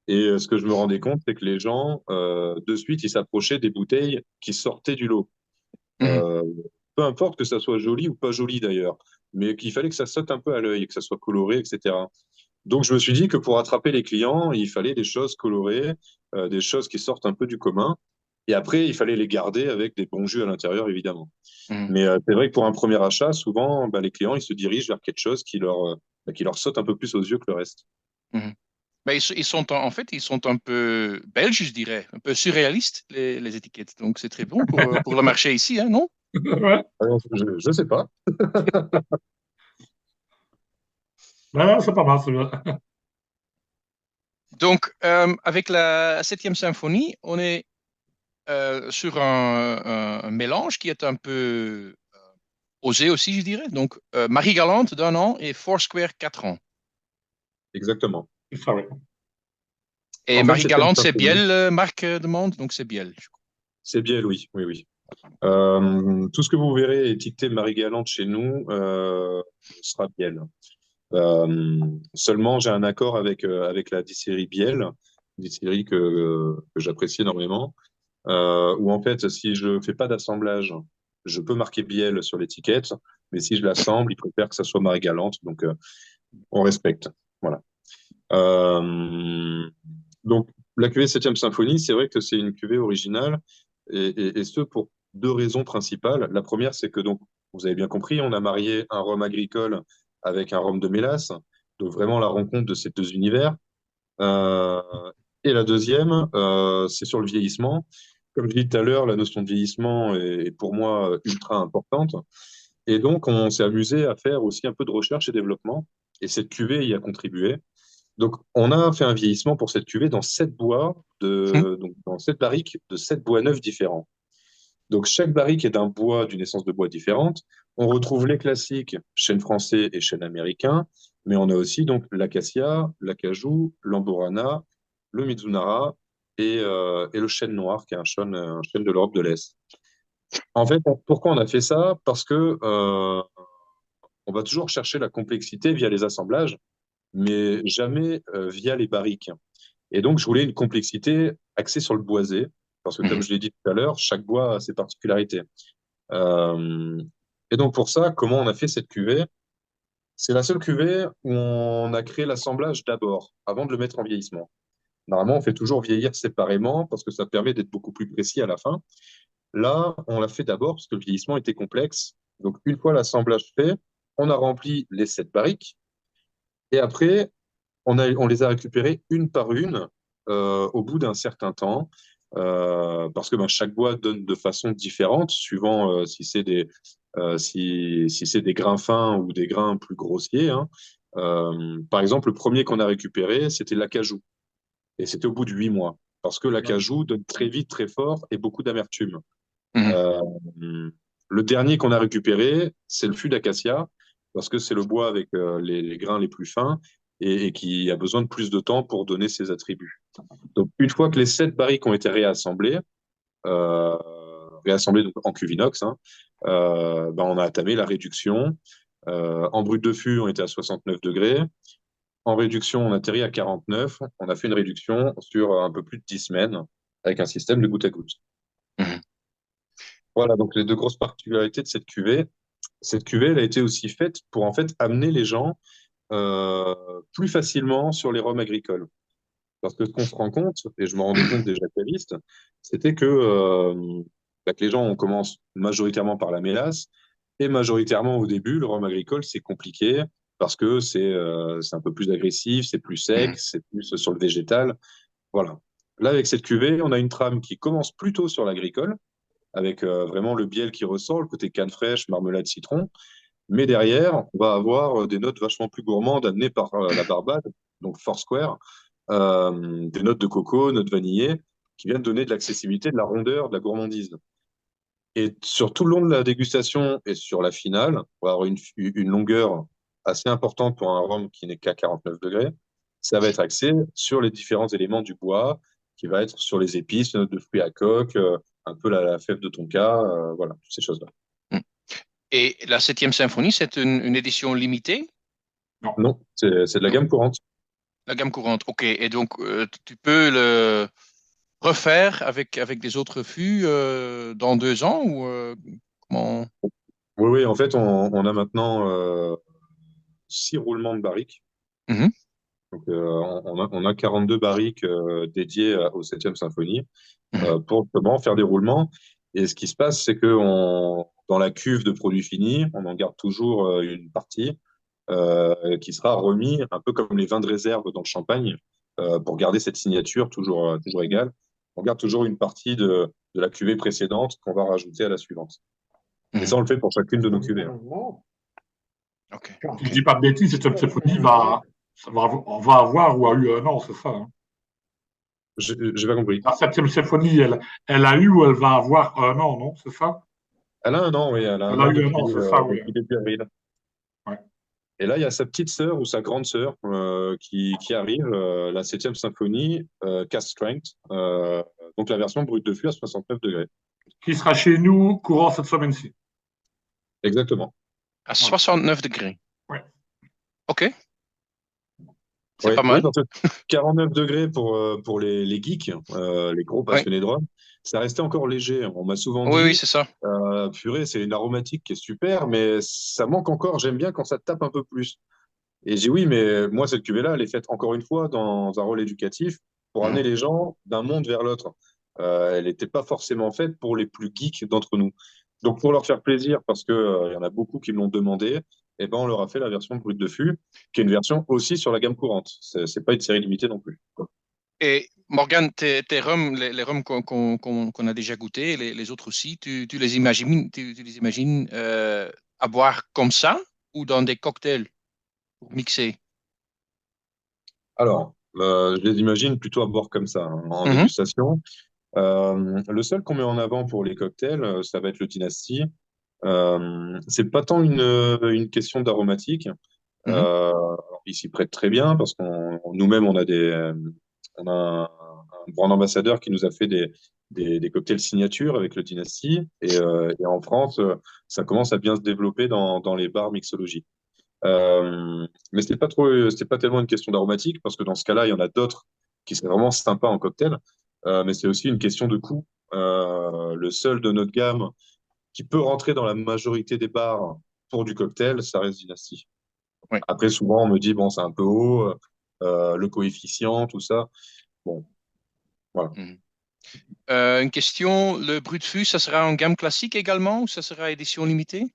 Et ce que je me rendais compte, c'est que les gens, de suite, ils s'approchaient des bouteilles qui sortaient du lot. mhm, Euh, Peu importe que ça soit joli ou pas joli d'ailleurs, mais qu'il fallait que ça saute un peu à l'œil, que ça soit coloré, etc. Donc je me suis dit que pour attraper les clients, il fallait des choses colorées, des choses qui sortent un peu du commun. Et après, il fallait les garder avec des bons jus à l'intérieur, évidemment. mhm, Mais c'est vrai que pour un premier achat, souvent, bah, les clients, ils se dirigent vers quelque chose qui leur saute un peu plus aux yeux que le reste. mhm. Ben, ils sont en fait, ils sont un peu belges, je dirais, un peu surréalistes, les étiquettes. Donc, c'est très bon pour le marché ici, hein, non? ouais. Alors, je sais pas. Non, c'est pas mal, c'est bien. Donc, avec la septième symphonie, on est sur un mélange qui est un peu osé aussi, je dirais. Donc, Marie-Galante d'1 an et Foursquare 4 ans. Exactement. C'est ça, oui. Et En fait, septième Marie-Galante, c'est symphonie, Biel, marque de monde, donc c'est Biel. c'est Biel, oui, oui, oui. Tout ce que vous verrez étiqueté Marie-Galante chez nous sera Biel. Seulement, j'ai un accord avec la distillerie Biel, distillerie que j'apprécie énormément, où en fait, si je fais pas d'assemblage, je peux marquer Biel sur l'étiquette, mais si je l'assemble, ils préfèrent que ça soit Marie-Galante, donc on respecte. Voilà. Donc, la cuvée Septième Symphonie, c'est vrai que c'est une cuvée originale, et ce pour deux raisons principales. La première, c'est que donc, vous avez bien compris, on a marié un rhum agricole avec un rhum de mélasse, donc vraiment la rencontre de ces deux univers. Euh, et la deuxième, c'est sur le vieillissement. Comme je disais tout à l'heure, la notion de vieillissement est pour moi ultra importante. Et donc, on s'est amusé à faire aussi un peu de recherche et développement. Et cette cuvée y a contribué. Donc, on a fait un vieillissement pour cette cuvée dans donc dans 7 barriques de 7 bois neufs différents. Donc, chaque barrique est d'un bois, d'une essence de bois différente. On retrouve les classiques, chêne français et chêne américain, mais on a aussi donc l'acacia, l'acajou, l'amborana, le mizunara et le chêne noir, qui est un chêne de l'Europe de l'Est. En fait, pourquoi on a fait ça? Parce que on va toujours chercher la complexité via les assemblages, mais jamais via les barriques. Et donc, je voulais une complexité axée sur le boisé, parce que comme Mhm. je l'ai dit tout à l'heure, chaque bois a ses particularités. Euh, et donc, pour ça, comment on a fait cette cuvée? C'est la seule cuvée où on a créé l'assemblage d'abord, avant de le mettre en vieillissement. Normalement, on fait toujours vieillir séparément parce que ça permet d'être beaucoup plus précis à la fin. Là, on l'a fait d'abord parce que le vieillissement était complexe. Donc, une fois l'assemblage fait, on a rempli les 7 barriques et après, on les a récupérées une par une au bout d'un certain temps, parce que ben, chaque bois donne de façon différente, suivant si c'est des grains fins ou des grains plus grossiers, hein. Par exemple, le premier qu'on a récupéré, c'était l'acajou, et c'était au bout de 8 mois, parce que l'acajou donne très vite, très fort, et beaucoup d'amertume. Mhm. Euh, le dernier qu'on a récupéré, c'est le fût d'acacia, parce que c'est le bois avec les grains les plus fins et qui a besoin de plus de temps pour donner ses attributs. Donc, une fois que les 7 barriques ont été euh, réassemblées donc en cuve inox, hein, ben, on a entamé la réduction. En brut de fût, on était à 69 degrés. En réduction, on atterrit à 49. On a fait une réduction sur un peu plus de 10 semaines avec un système de goutte à goutte. Mhm. Voilà, donc les deux grosses particularités de cette cuvée. Cette cuvée, elle a été aussi faite pour en fait amener les gens plus facilement sur les rhums agricoles. Parce que ce qu'on se rend compte, et je me rendais compte déjà caviste, c'était que les gens, on commence majoritairement par la mélasse, et majoritairement au début, le rhum agricole, c'est compliqué parce que c'est un peu plus agressif, c'est plus sec, Mhm. c'est plus sur le végétal. Voilà. Là, avec cette cuvée, on a une trame qui commence plutôt sur l'agricole, avec vraiment le biel qui ressort, le côté canne fraîche, marmelade, citron. Mais derrière, on va avoir des notes vachement plus gourmandes amenées par la Barbade, donc Foursquare, des notes de coco, notes vanillées, qui viennent donner de l'accessibilité, de la rondeur, de la gourmandise. Et sur tout le long de la dégustation et sur la finale, on va avoir une longueur assez importante pour un rhum qui n'est qu'à 49 degrés. Ça va être axé sur les différents éléments du bois, qui va être sur les épices, notes de fruits à coque, un peu la fève de tonka, voilà, toutes ces choses-là. Mm. Et la septième symphonie, c'est une édition limitée? Non. Non, c'est de la Non, gamme courante. la gamme courante. OK. Et donc, tu peux le refaire avec des autres fûts dans 2 ans ou comment? Oui, oui, en fait, on a maintenant 6 roulements de barriques. Mhm, Donc, on a 42 barriques dédiées aux 7e symphonie mhm, pour justement faire des roulements. Et ce qui se passe, c'est que dans la cuve de produits finis, on en garde toujours une partie qui sera remis un peu comme les vins de réserve dans le champagne pour garder cette signature toujours égale. On garde toujours une partie de la cuvée précédente qu'on va rajouter à la suivante. Et mhm. ça, on le fait pour chacune de nos cuvées, hein. OK, Si je OK. dis pas de bêtises, cette symphonie va avoir ou a eu un an, c'est ça, hein. J'ai pas compris. La septième symphonie, elle a eu ou elle va avoir un an, non? C'est ça? Elle a un an, oui, elle a Elle un a an eu un an, c'est ça, oui. depuis début avril. Ouais. Et là, il y a sa petite sœur ou sa grande sœur qui arrive, la 7e symphonie, Cast Strength, donc la version brute de fût à 69 degrés. Qui sera chez nous courant cette semaine-ci. Exactement. À Voilà. 69 degrés. Ouais. OK, c'est Oui, pas oui, mal. parce que 49 degrés pour les geeks, les gros Oui, passionnés de rhum, ça restait encore léger. On m'a souvent oui, oui, dit, c'est ça. purée, c'est une aromatique qui est super, mais ça manque encore. J'aime bien quand ça tape un peu plus. Et j'ai dit oui, mais moi, cette cuvée-là, elle est faite encore une fois dans un rôle éducatif pour amener Mhm, les gens d'un monde vers l'autre. Elle n'était pas forcément faite pour les plus geeks d'entre nous. Donc, pour leur faire plaisir, parce qu'il y en a beaucoup qui me l'ont demandé, eh ben, on leur a fait la version brute de fût, qui est une version aussi sur la gamme courante. C'est pas une série limitée non plus. Et Morgane, tes rhums, les rhums qu'on a déjà goûtés, les autres aussi, tu les imagines, tu les imagines à boire comme ça ou dans des cocktails pour mixer? Alors, je les imagine plutôt à boire comme ça, hein, en Mhm, dégustation. Le seul qu'on met en avant pour les cocktails, ça va être le Dynasty. C'est pas tant une question d'aromatique. mhm, Il s'y prête très bien parce qu'on nous-mêmes on a un brand ambassadeur qui nous a fait des cocktails signature avec le Dynasty et en France ça commence à bien se développer dans les bars mixologie. Mais c'était pas tellement une question d'aromatique parce que dans ce cas-là il y en a d'autres qui seraient vraiment sympas en cocktail. Mais c'est aussi une question de coût. Le seul de notre gamme qui peut rentrer dans la majorité des bars pour du cocktail, ça reste Dynasty. oui. Après, souvent, on me dit, bon, c'est un peu haut, le coefficient, tout ça. Bon, voilà. Mhm. Une question, le brut fût, ça sera en gamme classique également ou ça sera édition limitée?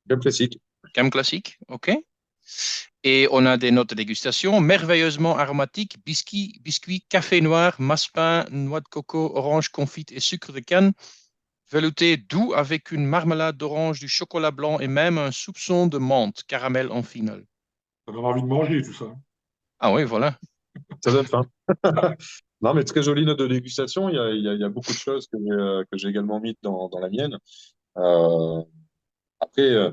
Gamme classique. Gamme classique, OK. Et on a des notes de dégustation merveilleusement aromatiques, biscuits, café noir, massepain, noix de coco, orange confite et sucre de canne, velouté doux avec une marmelade d'orange, du chocolat blanc et même un soupçon de menthe, caramel en finale. Ça donne envie de manger, tout ça. Ah oui, voilà. Ça donne faim. Non, mais très jolie note de dégustation. Il y a beaucoup de choses que j'ai également mis dans la mienne. Euh, Après,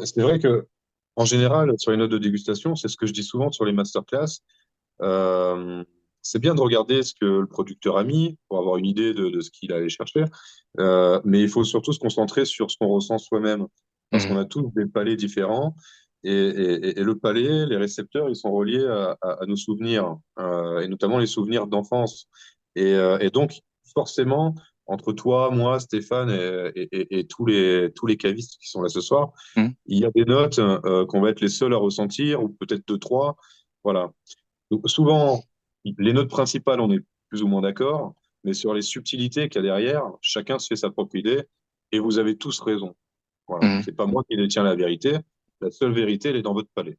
c'est vrai que en général, sur les notes de dégustation, c'est ce que je dis souvent sur les masterclass. Euh, c'est bien de regarder ce que le producteur a mis pour avoir une idée de ce qu'il allait chercher. Mais il faut surtout se concentrer sur ce qu'on ressent soi-même parce qu'on Mhm, a tous des palais différents. Et le palais, les récepteurs, ils sont reliés à nos souvenirs, et notamment les souvenirs d'enfance. Et donc, forcément, entre toi, moi, Stéphane et tous les cavistes qui sont là ce soir, mhm. il y a des notes qu'on va être les seuls à ressentir, ou peut-être deux, trois. Voilà. Donc, souvent, les notes principales, on est plus ou moins d'accord, mais sur les subtilités qu'il y a derrière, chacun se fait sa propre idée, et vous avez tous raison. Voilà. Mhm. C'est pas moi qui détiens la vérité. La seule vérité, elle est dans votre palais.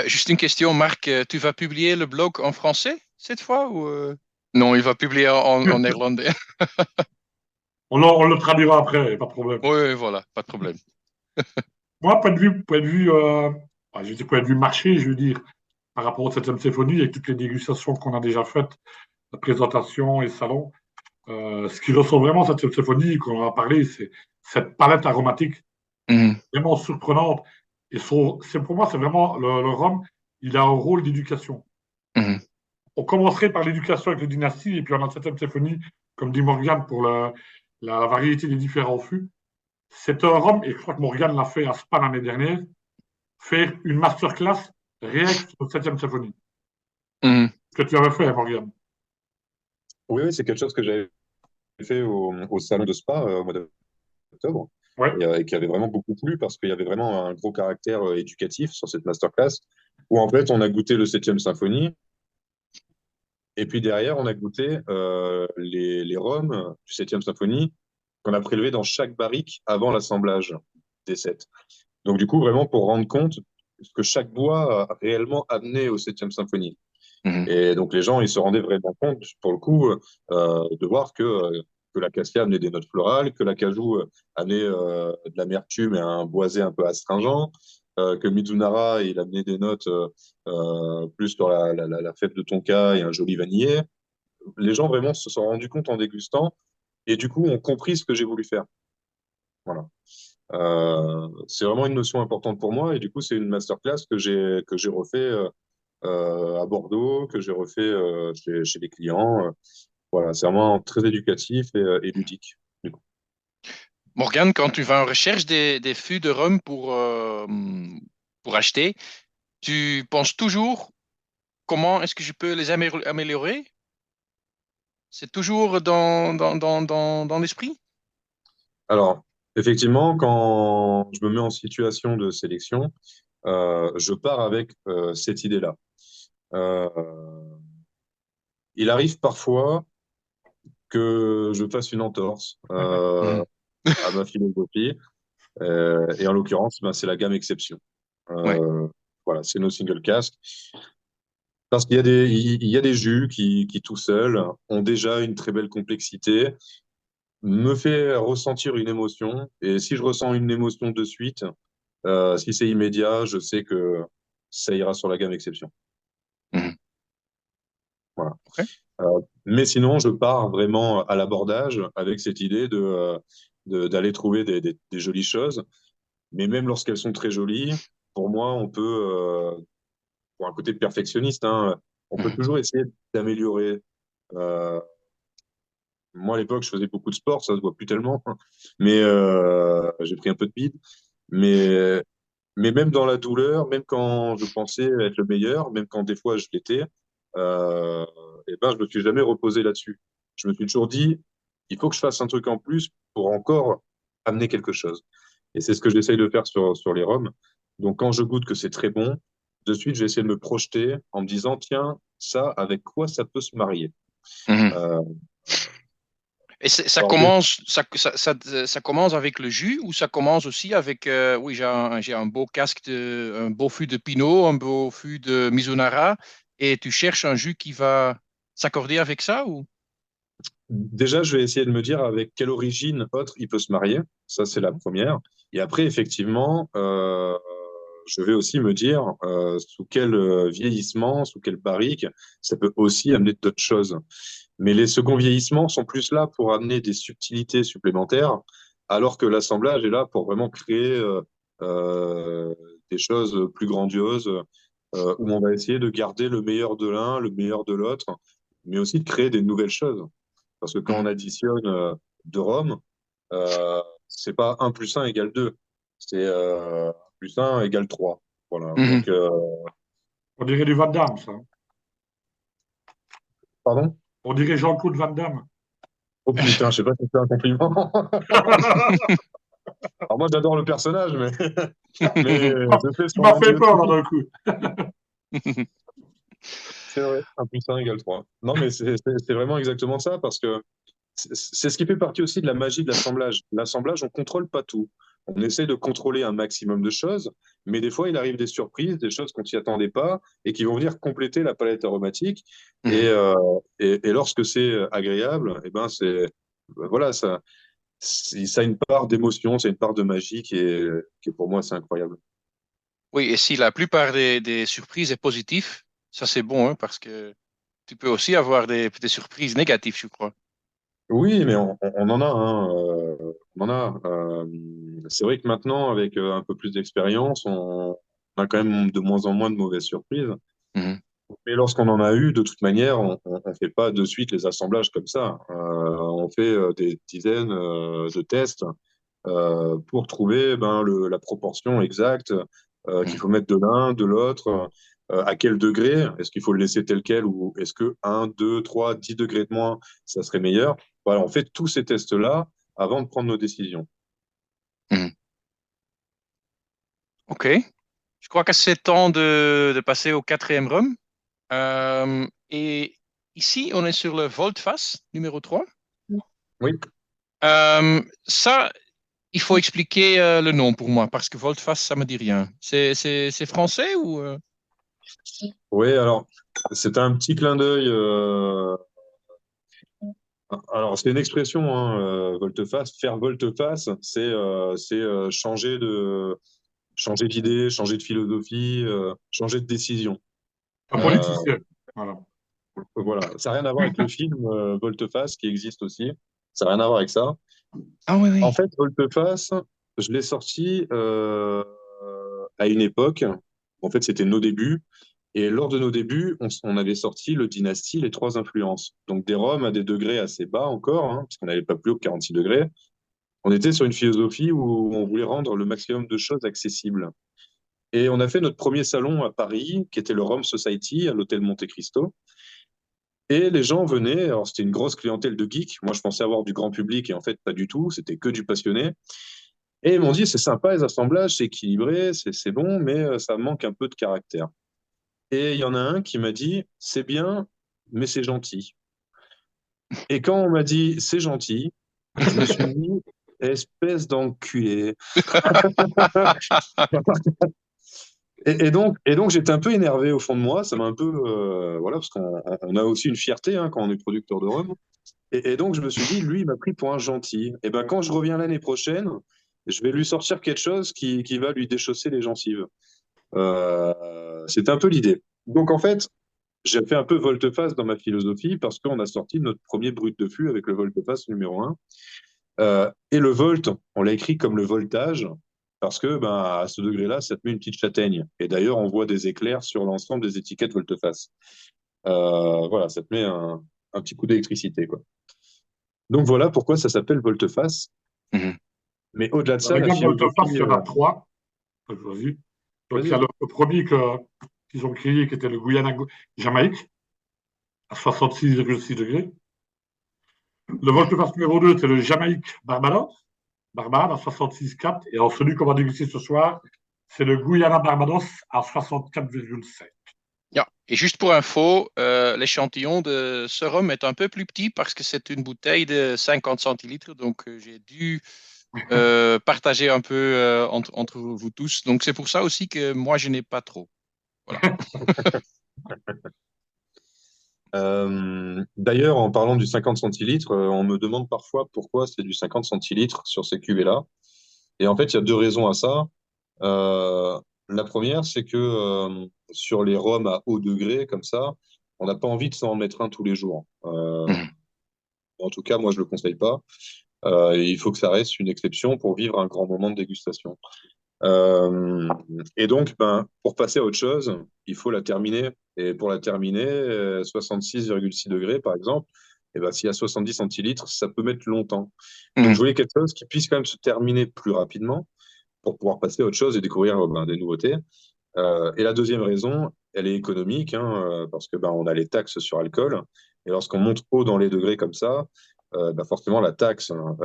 Juste une question, Marc, tu vas publier le blog en français cette fois ou Non, il va publier en néerlandais. On le traduira après, pas de problème. Oui, oui, voilà, pas de problème. Moi, point de vue, je veux dire, point de vue marché, je veux dire, par rapport aux 7e symphonie, avec toutes les dégustations qu'on a déjà faites, la présentation et le salon. Ce qui ressort vraiment cette symphonie, qu'on en a parlé, c'est cette palette aromatique Mhm. vraiment surprenante. Et pour moi, c'est vraiment le rhum, il a un rôle d'éducation. Mhm. On commencerait par l'éducation avec les dynasties, et puis on a cette symphonie, comme dit Morgane, pour la variété des différents fûts. C'est un rhum, et je crois que Morgane l'a fait à Spa l'année dernière, faire une masterclass rien que sur la 7e symphonie. Mhm. Que tu avais fait, Morgane. Oui, oui, c'est quelque chose que j'avais fait au salon de Spa au mois d'octobre Ouais. et qui avait vraiment beaucoup plu parce qu'il y avait vraiment un gros caractère éducatif sur cette masterclass où en fait on a goûté le 7e symphonie et puis derrière on a goûté les rhums du 7e symphonie qu'on a prélevés dans chaque barrique avant l'assemblage des sets. Donc du coup vraiment pour rendre compte ce que chaque bois a réellement amené au 7e symphonie. Mhm. Et donc les gens, ils se rendaient vraiment compte, pour le coup, de voir que la cassia amenait des notes florales, que l'acajou amenait de l'amertume et un boisé un peu astringent, que Mizunara, il amenait des notes plus sur la fève de tonka et un joli vanillé. Les gens vraiment se sont rendus compte en dégustant et du coup ont compris ce que j'ai voulu faire. Voilà. C'est vraiment une notion importante pour moi et du coup c'est une masterclass que j'ai refait à Bordeaux, que j'ai refait chez les clients. Voilà, c'est vraiment très éducatif et ludique. Du coup. Morgane, quand tu vas en recherche des fûts de rhum pour acheter, tu penses toujours comment est-ce que je peux les améliorer? C'est toujours dans l'esprit? Alors, effectivement, quand je me mets en situation de sélection, je pars avec cette idée-là. Euh, il arrive parfois que je fasse une entorse Mhm. à ma philosophie, et en l'occurrence, ben, c'est la gamme exception. Ouais. Voilà, c'est nos single casques. Parce qu'il y a des jus qui tout seuls ont déjà une très belle complexité, me fait ressentir une émotion. Et si je ressens une émotion de suite, si c'est immédiat, je sais que ça ira sur la gamme exception. Mhm. Voilà. Ok. Mais sinon, je pars vraiment à l'abordage avec cette idée d'aller trouver des jolies choses. Mais même lorsqu'elles sont très jolies, pour moi, on peut, pour un côté perfectionniste, hein, on peut Mhm. toujours essayer d'améliorer. Euh, Moi, à l'époque, je faisais beaucoup de sport, ça se voit plus tellement, mais j'ai pris un peu de bide. Mais, mais même dans la douleur, même quand je pensais être le meilleur, même quand des fois je l'étais, euh, et ben, je me suis jamais reposé là-dessus. Je me suis toujours dit, il faut que je fasse un truc en plus pour encore amener quelque chose. Et c'est ce que j'essaye de faire sur les roms. Donc, quand je goûte que c'est très bon, de suite, j'ai essayé de me projeter en me disant, tiens, ça, avec quoi ça peut se marier? Mhm. Euh, Et ça alors, commence, ça commence avec le jus ou ça commence aussi avec, oui, j'ai un beau un beau fût de Pinot, un beau fût de Mizunara, et tu cherches un jus qui va s'accorder avec ça ou? déjà, je vais essayer de me dire avec quelle origine autre il peut se marier. Ça, c'est la Mhm. première. Et après, effectivement, je vais aussi me dire sous quel vieillissement, sous quelle barrique, ça peut aussi amener d'autres choses. Mais les seconds vieillissements sont plus là pour amener des subtilités supplémentaires, alors que l'assemblage est là pour vraiment créer euh, des choses plus grandioses, où on va essayer de garder le meilleur de l'un, le meilleur de l'autre, mais aussi de créer des nouvelles choses. Parce que quand on Mhm. additionne deux Rome, c'est pas un plus un égale 2, c'est 1 plus un égale 3. Voilà. Mhm. Donc, On dirait du Van Damme, ça. pardon? On dirait Jean-Claude Van Damme. Oh putain, je sais pas si c'est un compliment. Alors moi, j'adore le personnage, mais je sais ce Tu qu'on m'as en dit fait peur, là, aussi. d'un coup. C'est vrai, 1 plus 1 égale 3. Non, mais c'est vraiment exactement ça, parce que c'est ce qui fait partie aussi de la magie de l'assemblage. L'assemblage, on contrôle pas tout. On essaie de contrôler un maximum de choses, mais des fois, il arrive des surprises, des choses qu'on s'y attendait pas et qui vont venir compléter la palette aromatique. Et, Mhm. euh, et lorsque c'est agréable, et ben voilà, ça a une part d'émotion, c'est une part de magie qui est pour moi, c'est incroyable. Oui, et si la plupart des surprises est positive, ça c'est bon, hein, parce que tu peux aussi avoir des surprises négatives, je crois. Oui, mais on en a, hein, on en a. C'est vrai que maintenant, avec un peu plus d'expérience, on a quand même de moins en moins de mauvaises surprises. Mhm. Mais lorsqu'on en a eu, de toute manière, on fait pas de suite les assemblages comme ça. On fait des dizaines de tests pour trouver ben, la proportion exacte qu'il Mhm. faut mettre de l'un, de l'autre, à quel degré. Est-ce qu'il faut le laisser tel quel ou est-ce que 1, 2, 3, 10 degrés de moins, ça serait meilleur? Voilà, on fait tous ces tests-là avant de prendre nos décisions. Mhm. OK. Je crois que c'est temps de passer au quatrième rhum. Et ici, on est sur le Voltfass numéro 3. Oui. Ça, il faut expliquer le nom pour moi, parce que Voltfass, ça me dit rien. C'est français ou... Oui, alors, c'est un petit clin d'œil. Alors, c'est une expression, hein, volte-face. Faire volte-face, c'est changer d'idée, changer de philosophie, changer de décision. Un Euh, politicien. Voilà. voilà, ça n'a rien à voir avec le film Volte-face qui existe aussi. Ça n'a rien à voir avec ça. Ah oui, En oui. fait, Volte-face, je l'ai sorti à une époque. En fait, c'était nos débuts. Et lors de nos débuts, on avait sorti le Dynasty, les trois influences. Donc des rhums à des degrés assez bas encore, hein, parce qu'on n'avait pas plus haut que 46 degrés. On était sur une philosophie où on voulait rendre le maximum de choses accessibles. Et on a fait notre premier salon à Paris, qui était le Rhum Society, à l'hôtel Monte Cristo. Et les gens venaient, alors c'était une grosse clientèle de geeks. Moi, je pensais avoir du grand public, et en fait, pas du tout. C'était que du passionné. Et ils m'ont dit, c'est sympa, les assemblages, c'est équilibré, c'est bon, mais ça manque un peu de caractère. Et il y en a un qui m'a dit, c'est bien, mais c'est gentil. Et quand on m'a dit, c'est gentil, je me suis dit, espèce d'enculé. Et donc j'étais un peu énervé au fond de moi. Ça m'a un peu, voilà, parce qu'on a aussi une fierté hein, quand on est producteur de rhum. Et donc je me suis dit, lui, il m'a pris pour un gentil. Et ben quand je reviens l'année prochaine, je vais lui sortir quelque chose qui va lui déchausser les gencives. C'était un peu l'idée. Donc en fait, j'ai fait un peu volte-face dans ma philosophie parce qu'on a sorti notre premier brut de fût avec le volte-face numéro un. Et le volt, on l'a écrit comme le voltage parce que ben, à ce degré-là, ça te met une petite châtaigne. Et d'ailleurs, on voit des éclairs sur l'ensemble des étiquettes volte-face. Voilà, ça te met un petit coup d'électricité, quoi. Donc voilà pourquoi ça s'appelle volte-face. Mhm. Mais au-delà de Dans ça, la l'exemple volte-face, philosophie. il y en a trois. Vas-y. Donc, il y Vas-y, a vas-y. le premier qu'ils ont créé, qui était le Guyana-Jamaïque, à 66,6 degrés. Le volte-face numéro 2, c'est le Jamaïque-Barbados, Barbade à 66,4. Et en celui qu'on va déguster ce soir, c'est le Guyana-Barbados à 64,5. Ja. Et juste pour info, l'échantillon de ce rhum est un peu plus petit parce que c'est une bouteille de 50 centilitres. Donc, j'ai dû partager un peu entre vous tous. Donc, c'est pour ça aussi que moi, je n'ai pas trop. Voilà. D'ailleurs, en parlant du 50 centilitres, on me demande parfois pourquoi c'est du 50 centilitres sur ces cuvées-là. Et en fait, il y a deux raisons à ça. Euh, la première, c'est que sur les rhums à haut degré, comme ça, on n'a pas envie de s'en mettre un tous les jours. Mhm. En tout cas, moi, je ne le conseille pas. Il faut que ça reste une exception pour vivre un grand moment de dégustation. Euh, et donc, ben, pour passer à autre chose, il faut la terminer. Et pour la terminer, 66,6 degrés, par exemple, et ben, s'il y a 70 centilitres, ça peut mettre longtemps. Donc, je Mhm. voulais quelque chose qui puisse quand même se terminer plus rapidement pour pouvoir passer à autre chose et découvrir ben, des nouveautés. Et la deuxième raison, elle est économique, hein, parce que ben, on a les taxes sur alcool. Et lorsqu'on monte haut dans les degrés comme ça, ben, forcément la taxe hein,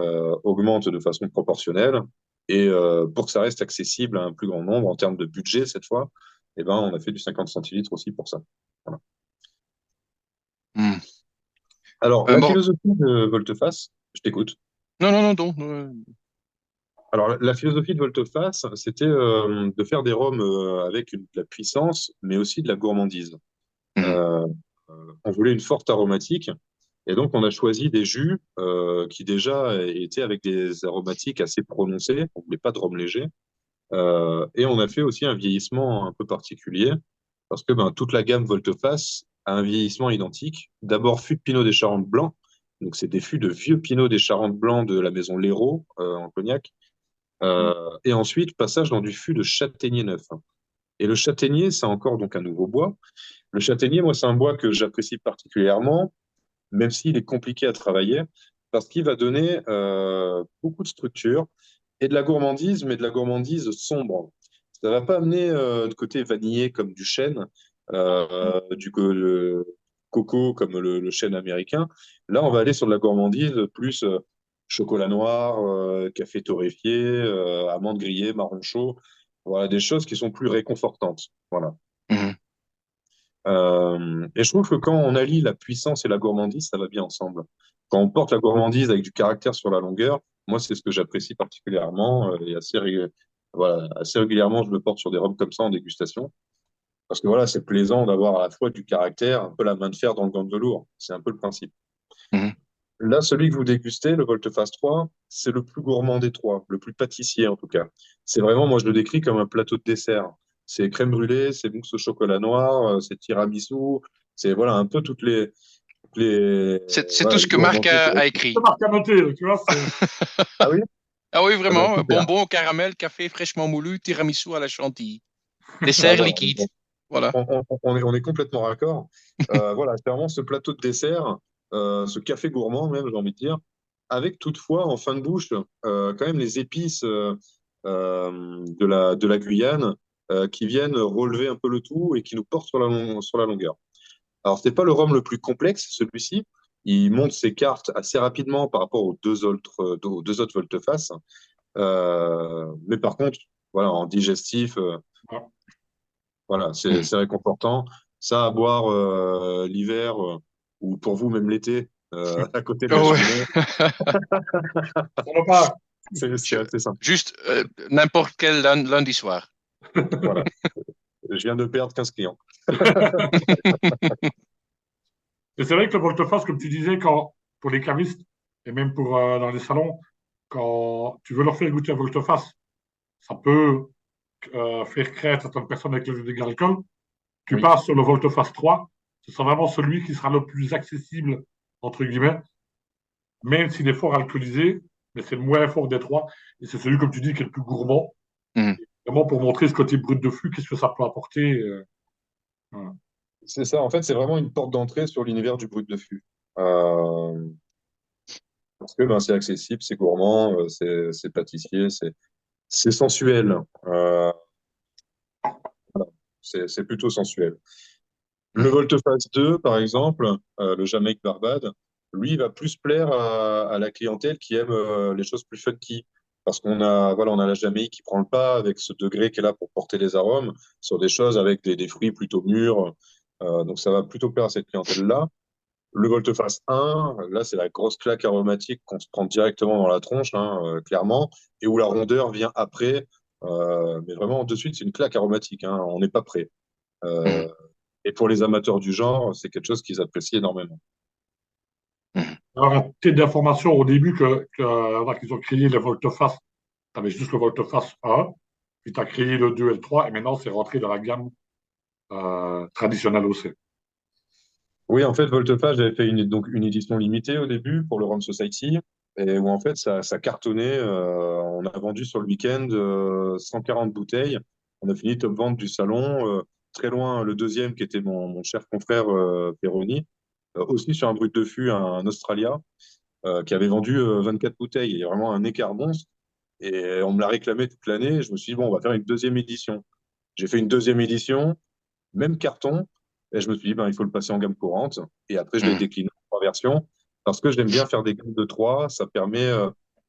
augmente de façon proportionnelle. Et pour que ça reste accessible à un plus grand nombre en termes de budget cette fois, eh ben, on a fait du 50 centilitres aussi pour ça. Voilà. Mhm. Alors, la Bon, philosophie de Volteface, je t'écoute. non, non, non, non. Alors, la philosophie de Volteface, c'était de faire des rhums avec de la puissance, mais aussi de la gourmandise. Mhm. Euh, on voulait une forte aromatique. Et donc, on a choisi des jus qui déjà étaient avec des aromatiques assez prononcées. On ne voulait pas de rhum léger. Et on a fait aussi un vieillissement un peu particulier parce que toute la gamme Volte-Face a un vieillissement identique. D'abord, fût de Pinot des Charentes blancs. Donc, c'est des fûts de vieux Pinot des Charentes blancs de la maison Léraud en Cognac. Et ensuite, passage dans du fût de châtaignier neuf. Et le châtaignier, c'est encore donc un nouveau bois. Le châtaignier, moi, c'est un bois que j'apprécie particulièrement, même s'il est compliqué à travailler, parce qu'il va donner beaucoup de structure et de la gourmandise, mais de la gourmandise sombre. Ça va pas amener de côté vanillé comme du chêne, le coco comme le chêne américain. Là, on va aller sur de la gourmandise plus chocolat noir, café torréfié, amandes grillées, marron chaud. Voilà, des choses qui sont plus réconfortantes. Voilà. Mhm. Et je trouve que quand on allie la puissance et la gourmandise, ça va bien ensemble. Quand on porte la gourmandise avec du caractère sur la longueur, moi, c'est ce que j'apprécie particulièrement et voilà, assez régulièrement, je le porte sur des rhums comme ça en dégustation. Parce que voilà, c'est plaisant d'avoir à la fois du caractère, un peu la main de fer dans le gant de velours. C'est un peu le principe. Mhm. Là, celui que vous dégustez, le Volte-Face 3, c'est le plus gourmand des trois, le plus pâtissier en tout cas. C'est vraiment, moi je le décris comme un plateau de dessert. C'est crème brûlée, c'est mousse au chocolat noir, c'est tiramisu, c'est voilà un peu C'est tout voilà, ce les que Marc gourmandises. a C'est écrit. marqué à noter, tu vois. Ah oui? Ah oui, Ah ben, vraiment. super. Bonbons, caramel, café fraîchement moulu, tiramisu à la chantilly. Ah, Dessert voilà. liquide. Voilà. On est complètement raccord. Voilà, c'est vraiment ce plateau de dessert, ce café gourmand même, j'ai envie de dire, avec toutefois en fin de bouche quand même les épices de la Guyane qui viennent relever un peu le tout et qui nous portent sur la longueur. Alors, c'est pas le rhum le plus complexe, celui-ci. Il monte ses cartes assez rapidement par rapport aux deux autres volte-face. Mais par contre, voilà, en digestif, Voilà. voilà, Mhm. c'est réconfortant. Ça à boire l'hiver ou pour vous même l'été à côté de la Oh, ouais. cheminée, Ça va pas. c'est Je- assez simple. Juste n'importe quel lundi soir. Voilà, je viens de perdre 15 clients. Et c'est vrai que le volte-face, comme tu disais, pour les cavistes et même pour dans les salons, quand tu veux leur faire goûter un volte-face, ça peut faire craindre certaines personnes avec le jeu de l'alcool. Tu Oui, passes sur le volte-face 3, ce sera vraiment celui qui sera le plus accessible, entre guillemets, même s'il est fort alcoolisé, mais c'est le moins fort des trois. Et c'est celui, comme tu dis, qui est le plus gourmand. Mhm. Vraiment pour montrer ce côté brut de fût, qu'est-ce que ça peut apporter. Voilà. c'est ça. En fait, c'est vraiment une porte d'entrée sur l'univers du brut de fût. Euh, Parce que c'est accessible, c'est gourmand, c'est pâtissier, c'est sensuel. Euh, c'est plutôt sensuel. Le Mhm. Volte-Face 2, par exemple, le Jamaïque Barbade, lui, il va plus plaire à la clientèle qui aime les choses plus funky. Parce qu'on a la Jamaïque qui prend le pas avec ce degré qui est là pour porter les arômes sur des choses avec des fruits plutôt mûrs. Donc, ça va plutôt plaire à cette clientèle-là. Le Volte-Face 1, là, c'est la grosse claque aromatique qu'on se prend directement dans la tronche, hein, clairement, et où la rondeur vient après. Mais vraiment, de suite, c'est une claque aromatique, hein, on n'est pas prêt. Mhm. Euh, et pour les amateurs du genre, c'est quelque chose qu'ils apprécient énormément. Mhm. Alors, un petit d'information au début qu'ils ont créé les volte-face. Tu avais juste le volte-face 1, puis tu as créé le 2 et le 3, et maintenant c'est rentré dans la gamme traditionnelle aussi. Oui, en fait, Volte-Face, j'avais fait donc une édition limitée au début pour le Rhum Society, et où en fait, ça cartonnait. On a vendu sur le week-end 140 bouteilles. On a fini top vente du salon. Très loin, le deuxième, qui était mon cher confrère Perroni, aussi sur un brut de fût, un Australia, qui avait vendu 24 bouteilles. Il y a vraiment un écart monstre. Et on me l'a réclamé toute l'année. Je me suis dit, bon, on va faire une deuxième édition. J'ai fait une deuxième édition, même carton. Et je me suis dit, ben, il faut le passer en gamme courante. Et après, je l'ai Mhm. décliné en trois versions parce que j'aime bien faire des gammes de trois. Ça permet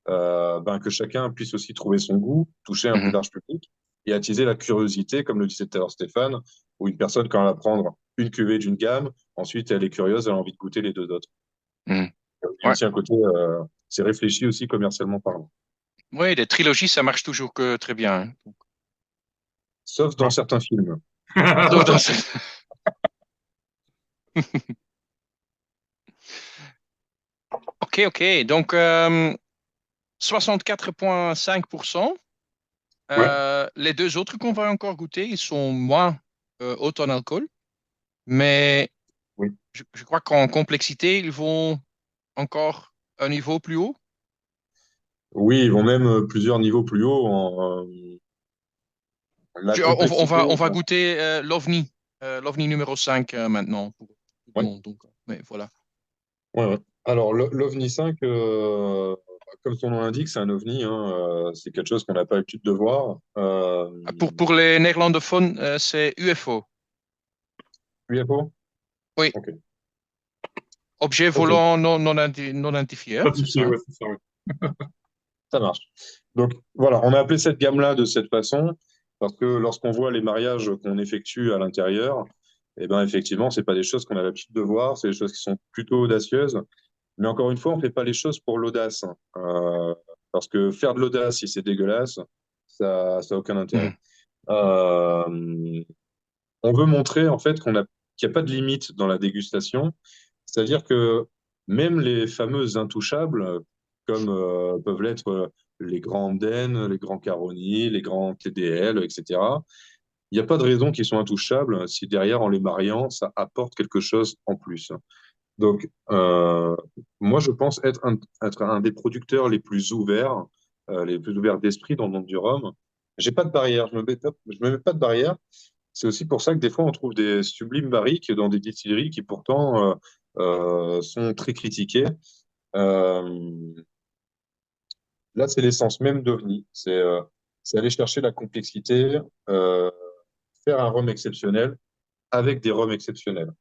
que chacun puisse aussi trouver son goût, toucher un plus Mhm. large public et attiser la curiosité, comme le disait tout à l'heure Stéphane, où une personne, quand elle va prendre une cuvée d'une gamme, ensuite elle est curieuse, elle a envie de goûter les deux autres. Mhm. Il y a Ouais. aussi un côté, c'est réfléchi aussi commercialement parlant. Oui, les trilogies, ça marche toujours que très bien, hein. Sauf dans certains films. Sauf dans Ok, ok. Donc, 64,5%. Ouais. Les deux autres qu'on va encore goûter, ils sont moins hauts en alcool, mais Oui. je crois qu'en complexité, ils vont encore un niveau plus haut. Oui, ils vont même plusieurs niveaux plus haut en la complexité. On va goûter l'OVNI, l'OVNI numéro 5 maintenant pour tout le Ouais, monde. Donc, mais voilà. ouais, ouais. Alors, l'OVNI 5, comme son nom l'indique, c'est un OVNI, hein, c'est quelque chose qu'on n'a pas l'habitude de voir. Pour les néerlandophones, c'est UFO. UFO? Oui, Ok. objet Ok, volant non identifié, hein, c'est Certifié, ça. ouais, c'est ça, ouais. ça marche. Donc, voilà, on a appelé cette gamme-là de cette façon parce que lorsqu'on voit les mariages qu'on effectue à l'intérieur, eh ben, effectivement, c'est pas des choses qu'on a l'habitude de voir, c'est des choses qui sont plutôt audacieuses. Mais encore une fois, on ne fait pas les choses pour l'audace, hein. Parce que faire de l'audace, si c'est dégueulasse, ça n'a aucun intérêt. Mhm. Euh, on veut montrer en fait qu'il n'y a pas de limite dans la dégustation. C'est-à-dire que même les fameuses intouchables, comme peuvent l'être les grands Den, les grands Caroni, les grands TDL, etc., il n'y a pas de raison qu'ils soient intouchables si derrière, en les mariant, ça apporte quelque chose en plus. Donc, moi, je pense être un des producteurs les plus ouverts d'esprit dans le monde du rhum. J'ai pas de barrière, je me mets pas de barrière. C'est aussi pour ça que des fois, on trouve des sublimes barriques dans des distilleries qui pourtant sont très critiquées. Euh, là, c'est l'essence même d'OVNI. C'est aller chercher la complexité, euh, faire un rhum exceptionnel avec des rhums exceptionnels.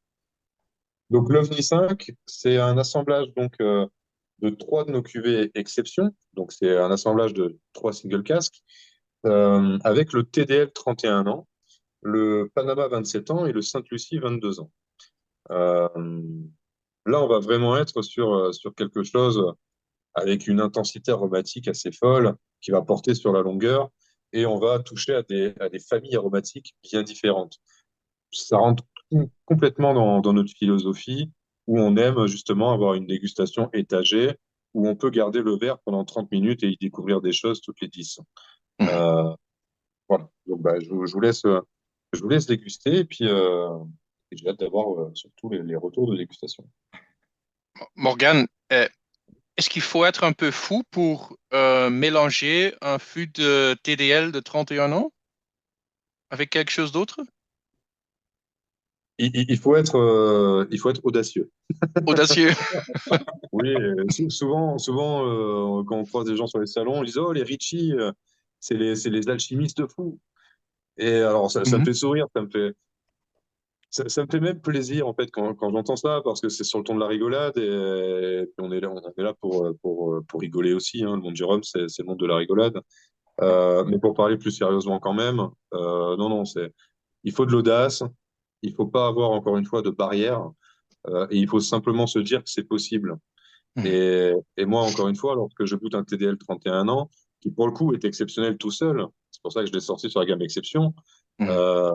Donc l'OVNI 5, c'est un assemblage de trois de nos cuvées exception. Donc c'est un assemblage de trois single casques avec le TDL 31 ans, le Panama 27 ans et le Sainte-Lucie 22 ans. Euh, là, on va vraiment être sur quelque chose avec une intensité aromatique assez folle qui va porter sur la longueur et on va toucher à des familles aromatiques bien différentes. Ça rentre complètement dans notre philosophie où on aime justement avoir une dégustation étagée, où on peut garder le verre pendant 30 minutes et y découvrir des choses toutes les 10. Mhm. Euh, voilà. Donc, bah, je vous laisse déguster et puis j'ai hâte d'avoir surtout les retours de dégustation. Morgane, est-ce qu'il faut être un peu fou pour mélanger un fût de TDL de 31 ans avec quelque chose d'autre? Il faut être audacieux. Audacieux. Oui, souvent quand on croise des gens sur les salons, on dit oh les Ritchie, c'est les alchimistes fous. Et alors ça me Mhm. fait sourire, ça me fait même plaisir en fait quand j'entends ça parce que c'est sur le ton de la rigolade et puis on est là pour rigoler aussi, hein. Le monde du rhum c'est le monde de la rigolade. Mais pour parler plus sérieusement quand même, non non il faut de l'audace, il faut pas avoir encore une fois de barrière et il faut simplement se dire que c'est possible. Mhm. Et moi, encore une fois, lorsque je goûte un TDL 31 ans, qui pour le coup est exceptionnel tout seul, c'est pour ça que je l'ai sorti sur la gamme Exception, Mhm. euh,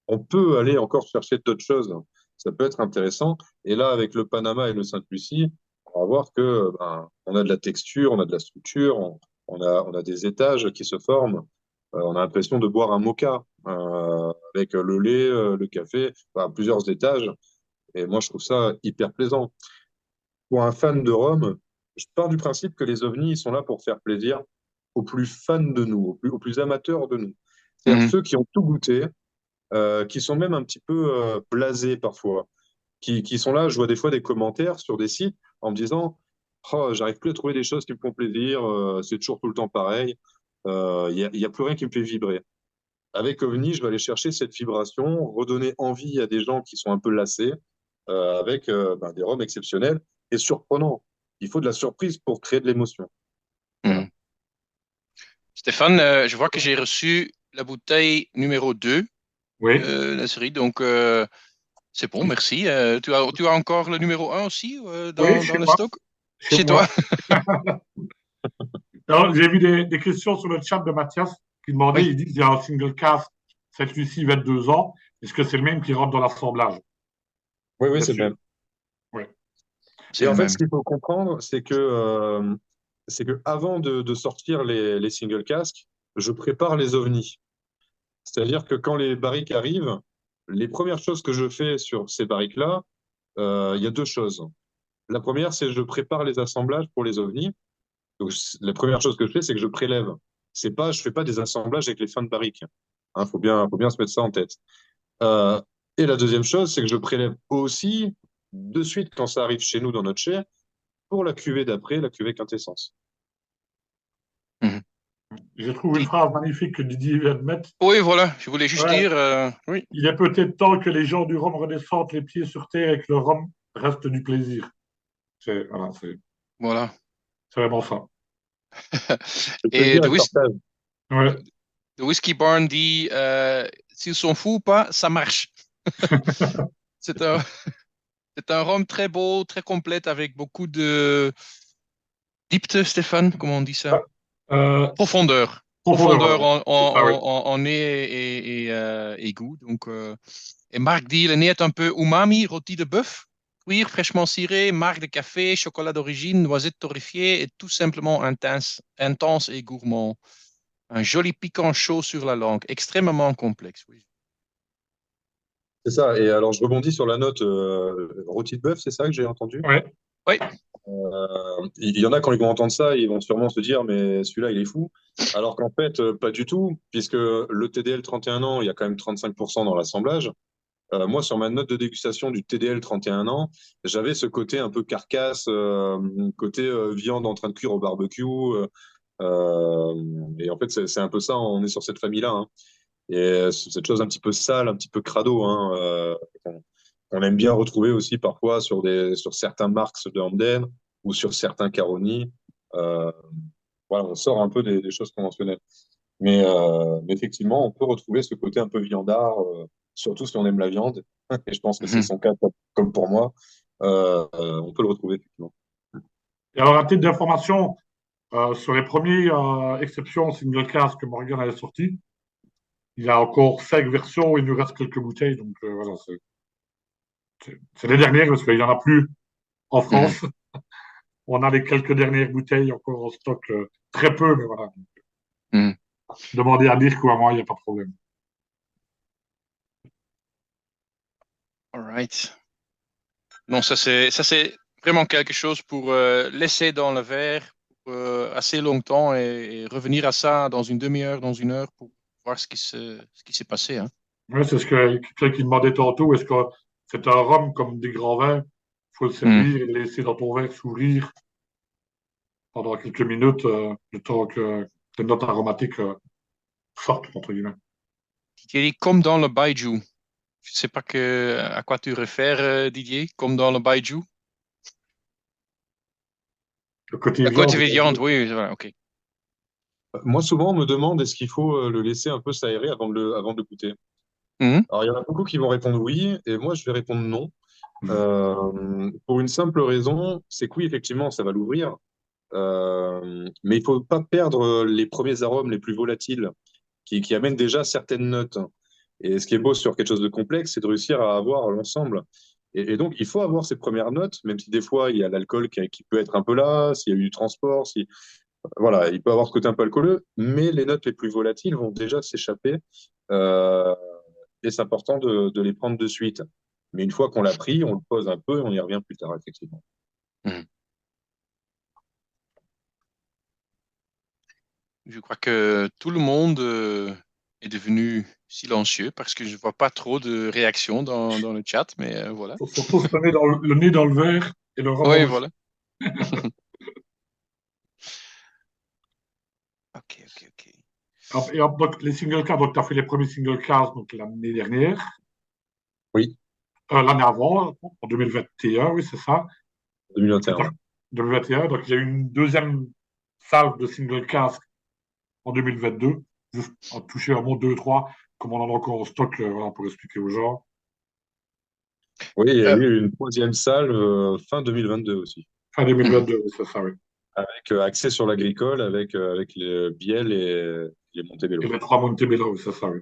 on peut aller encore chercher d'autres choses. Ça peut être intéressant. Et là, avec le Panama et le Sainte-Lucie, on va voir que ben, on a de la texture, on a de la structure, on a des étages qui se forment. On a l'impression de boire un moka avec le lait, le café, enfin, plusieurs étages. Et moi, je trouve ça hyper plaisant pour un fan de Rome, je pars du principe que les ovnis ils sont là pour faire plaisir aux plus fans de nous, aux plus amateurs de nous. C'est-à-dire Mhm. ceux qui ont tout goûté, qui sont même un petit peu blasés parfois, qui sont là, je vois des fois des commentaires sur des sites en me disant oh, j'arrive plus à trouver des choses qui me font plaisir, c'est toujours tout le temps pareil, y a plus rien qui me fait vibrer. Avec OVNI, je vais aller chercher cette vibration, redonner envie à des gens qui sont un peu lassés, avec ben, des rhums exceptionnels et surprenants. Il faut de la surprise pour créer de l'émotion. Voilà. Mhm. Stéphane, je vois que j'ai reçu la bouteille numéro 2 Oui. de la série, donc c'est bon, merci. Tu as encore le numéro un aussi Oui, dans chez le moi. stock? Chez Chez toi? moi. Alors, j'ai vu des questions sur le chat de Mathias qui demandait, Oui, il dit, il y a un single cast, cette Lucie, 22 ans. Est-ce que c'est le même qui rentre dans l'assemblage? Oui, oui, Bien c'est le sûr. même. Oui. c'est Et le en fait, ce même. qu'il faut comprendre, c'est que avant de sortir les single casques, je prépare les ovnis. C'est-à-dire que quand les barriques arrivent, les premières choses que je fais sur ces barriques-là, il y a deux choses. La première, c'est que je prépare les assemblages pour les ovnis. Donc, la première chose que je fais, c'est que je prélève. Je fais pas des assemblages avec les fins de barrique. Hein, faut bien se mettre ça en tête. Euh, et la deuxième chose, c'est que je prélève aussi de suite quand ça arrive chez nous dans notre chai pour la cuvée d'après, la cuvée quintessence. Mhm. Je trouve une phrase magnifique que Didier vient de mettre. Oui, voilà, je voulais juste Ouais, dire, oui, il est peut-être temps que les gens du Rhum redescendent les pieds sur terre et que le Rhum reste du plaisir. Voilà, voilà. c'est vraiment ça. Le Et plaisir et le partage. Ouais. de Whiskey Barn dit, s'ils sont fous ou pas, ça marche. C'est un, c'est un rhum très beau, très complète, avec beaucoup de diepte, Stéphane, comment on dit ça? Euh, Profondeur. Profondeur, Profondeur voilà. C'est ça, oui. en nez et goût. Donc, et Marc dit, le nez est un peu umami, rôti de bœuf, cuir fraîchement ciré, marc de café, chocolat d'origine, noisettes torréfiées et tout simplement intense et gourmand. Un joli piquant chaud sur la langue, extrêmement complexe. Oui. C'est ça. Et alors, je rebondis sur la note rôti de bœuf, c'est ça que j'ai entendu? Ouais. Oui. Il y en a quand ils vont entendre ça, ils vont sûrement se dire, mais celui-là, il est fou. Alors qu'en fait, pas du tout, puisque le TDL 31 ans, il y a quand même 35% dans l'assemblage. Moi, sur ma note de dégustation du TDL 31 ans, j'avais ce côté un peu carcasse, côté viande en train de cuire au barbecue. Et en fait, c'est un peu ça, on est sur cette famille-là, hein. Et cette chose un petit peu sale, un petit peu crado, hein, qu'on aime bien retrouver aussi parfois sur certains marques de Hamden ou sur certains Caroni. Euh, voilà, on sort un peu des choses conventionnelles. Mais effectivement, on peut retrouver ce côté un peu viandard, surtout si on aime la viande. Et je pense que c'est Mhm. son cas comme pour moi. On peut le retrouver effectivement. Et alors, un titre d'information sur les premières exceptions single cast que Morgan avait sorti, il y a encore 5 versions, il nous reste quelques bouteilles. Donc voilà, c'est les dernières parce qu'il n'y en a plus en Mhm. France. On a les quelques dernières bouteilles encore en stock, très peu, mais voilà. Mhm. Demandez à Dirk ou à moi, il n'y a pas de problème. All right. Non, ça c'est vraiment quelque chose pour laisser dans le verre pour, assez longtemps et revenir à ça dans une demi-heure, dans une heure pour voir ce qui s'est passé, hein. Ouais, c'est ce que quelqu'un qui demandait tantôt. Est-ce que c'est un rhum comme des grands vins? Il faut le Mhm. servir et le laisser dans ton verre s'ouvrir pendant quelques minutes, le temps que les notes aromatiques sortent, entre guillemets. Didier, comme dans le Baiju. Je ne sais pas à quoi tu réfères, Didier, comme dans le Baiju. Le côté Le côté viande, viande, oui, voilà, ok. Moi, souvent, on me demande est-ce qu'il faut le laisser un peu s'aérer avant de le goûter. Mhm. Alors, il y en a beaucoup qui vont répondre oui, et moi, je vais répondre non. Pour une simple raison, c'est que oui, effectivement, ça va l'ouvrir, mais il faut pas perdre les premiers arômes les plus volatiles qui amènent déjà certaines notes. Et ce qui est beau sur quelque chose de complexe, c'est de réussir à avoir l'ensemble. Et donc, il faut avoir ces premières notes, même si des fois, il y a l'alcool qui peut être un peu là, s'il y a eu du transport, si, voilà, il peut avoir ce côté un peu alcooleux, mais les notes les plus volatiles vont déjà s'échapper. Euh, et c'est important de les prendre de suite. Mais une fois qu'on l'a pris, on le pose un peu et on y revient plus tard, effectivement. Mhm. Je crois que tout le monde est devenu silencieux parce que je ne vois pas trop de réactions dans le chat, mais voilà. ils sont tous le nez dans le verre et le rhum Oui, aussi. voilà. Ok, ok, ok. Donc, les single cars, donc tu as fait les premiers single cars donc, l'année dernière, Oui, l'année avant, en 2021, oui, c'est ça. 2021, ouais. 2021, donc il y a eu une deuxième salve de single cars en 2022, juste en toucher un mot 2, 3, comme on en a encore en stock, voilà, pour expliquer aux gens. Oui, il y a Euh, eu une troisième salle fin 2022 aussi, Fin mhm. 2022, c'est ça, oui. avec accès sur l'agricole, avec les bielles et les Et Montebello. les 3 Montebello, c'est ça, oui.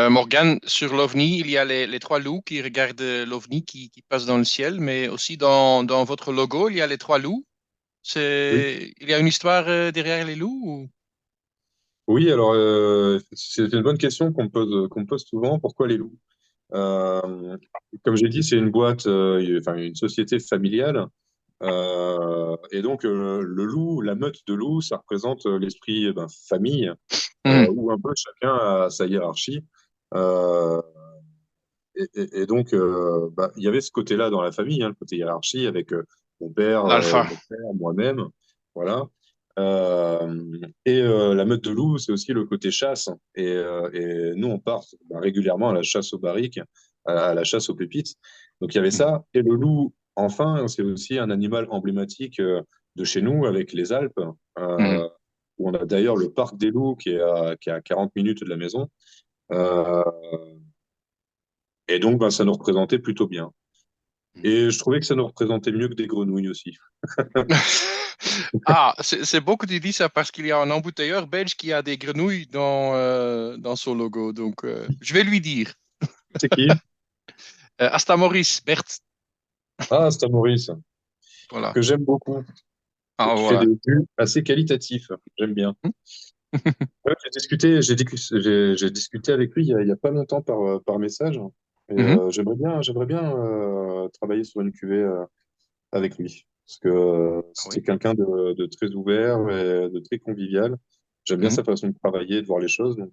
Morgane, sur l'OVNI, il y a les trois loups qui regardent l'OVNI qui passe dans le ciel, mais aussi dans votre logo, il y a les trois loups. Oui. Il y a une histoire derrière les loups ou... Oui, alors c'est une bonne question qu'on me pose souvent. Pourquoi les loups? Euh, Comme j'ai dit, c'est une boîte, enfin une société familiale. Et donc le loup, la meute de loups, ça représente l'esprit ben, famille, Mhm. où un peu chacun a sa hiérarchie. Euh, et donc, bah, il y avait ce côté-là dans la famille, hein, le côté hiérarchie avec L'alpha. mon père, moi-même, voilà. La meute de loups, c'est aussi le côté chasse. Et nous, on part bah, régulièrement à la chasse aux barriques, à la chasse aux pépites. Donc, il y avait Mhm. ça. Et le loup, enfin, c'est aussi un animal emblématique de chez nous, avec les Alpes, Mhm. où on a d'ailleurs le parc des loups qui est à 40 minutes de la maison. Euh, et donc, bah, ça nous représentait plutôt bien. Et je trouvais que ça nous représentait mieux que des grenouilles aussi. Ah, c'est beau que tu dis ça parce qu'il y a un embouteilleur belge qui a des grenouilles dans son logo. Donc, je vais lui dire. C'est qui? Asta Maurice, Bert. Ah, c'est un Maurice, Voilà. que j'aime beaucoup et Ah, qui fait des voilà. vues assez qualitatifs. J'aime bien. Ouais, j'ai discuté avec lui il y a pas longtemps par message. Et Mhm. j'aimerais bien travailler sur une cuvée avec lui. Parce que Ah c'était oui. quelqu'un de très ouvert et de très convivial. J'aime bien Mhm. sa façon de travailler, de voir les choses. Donc,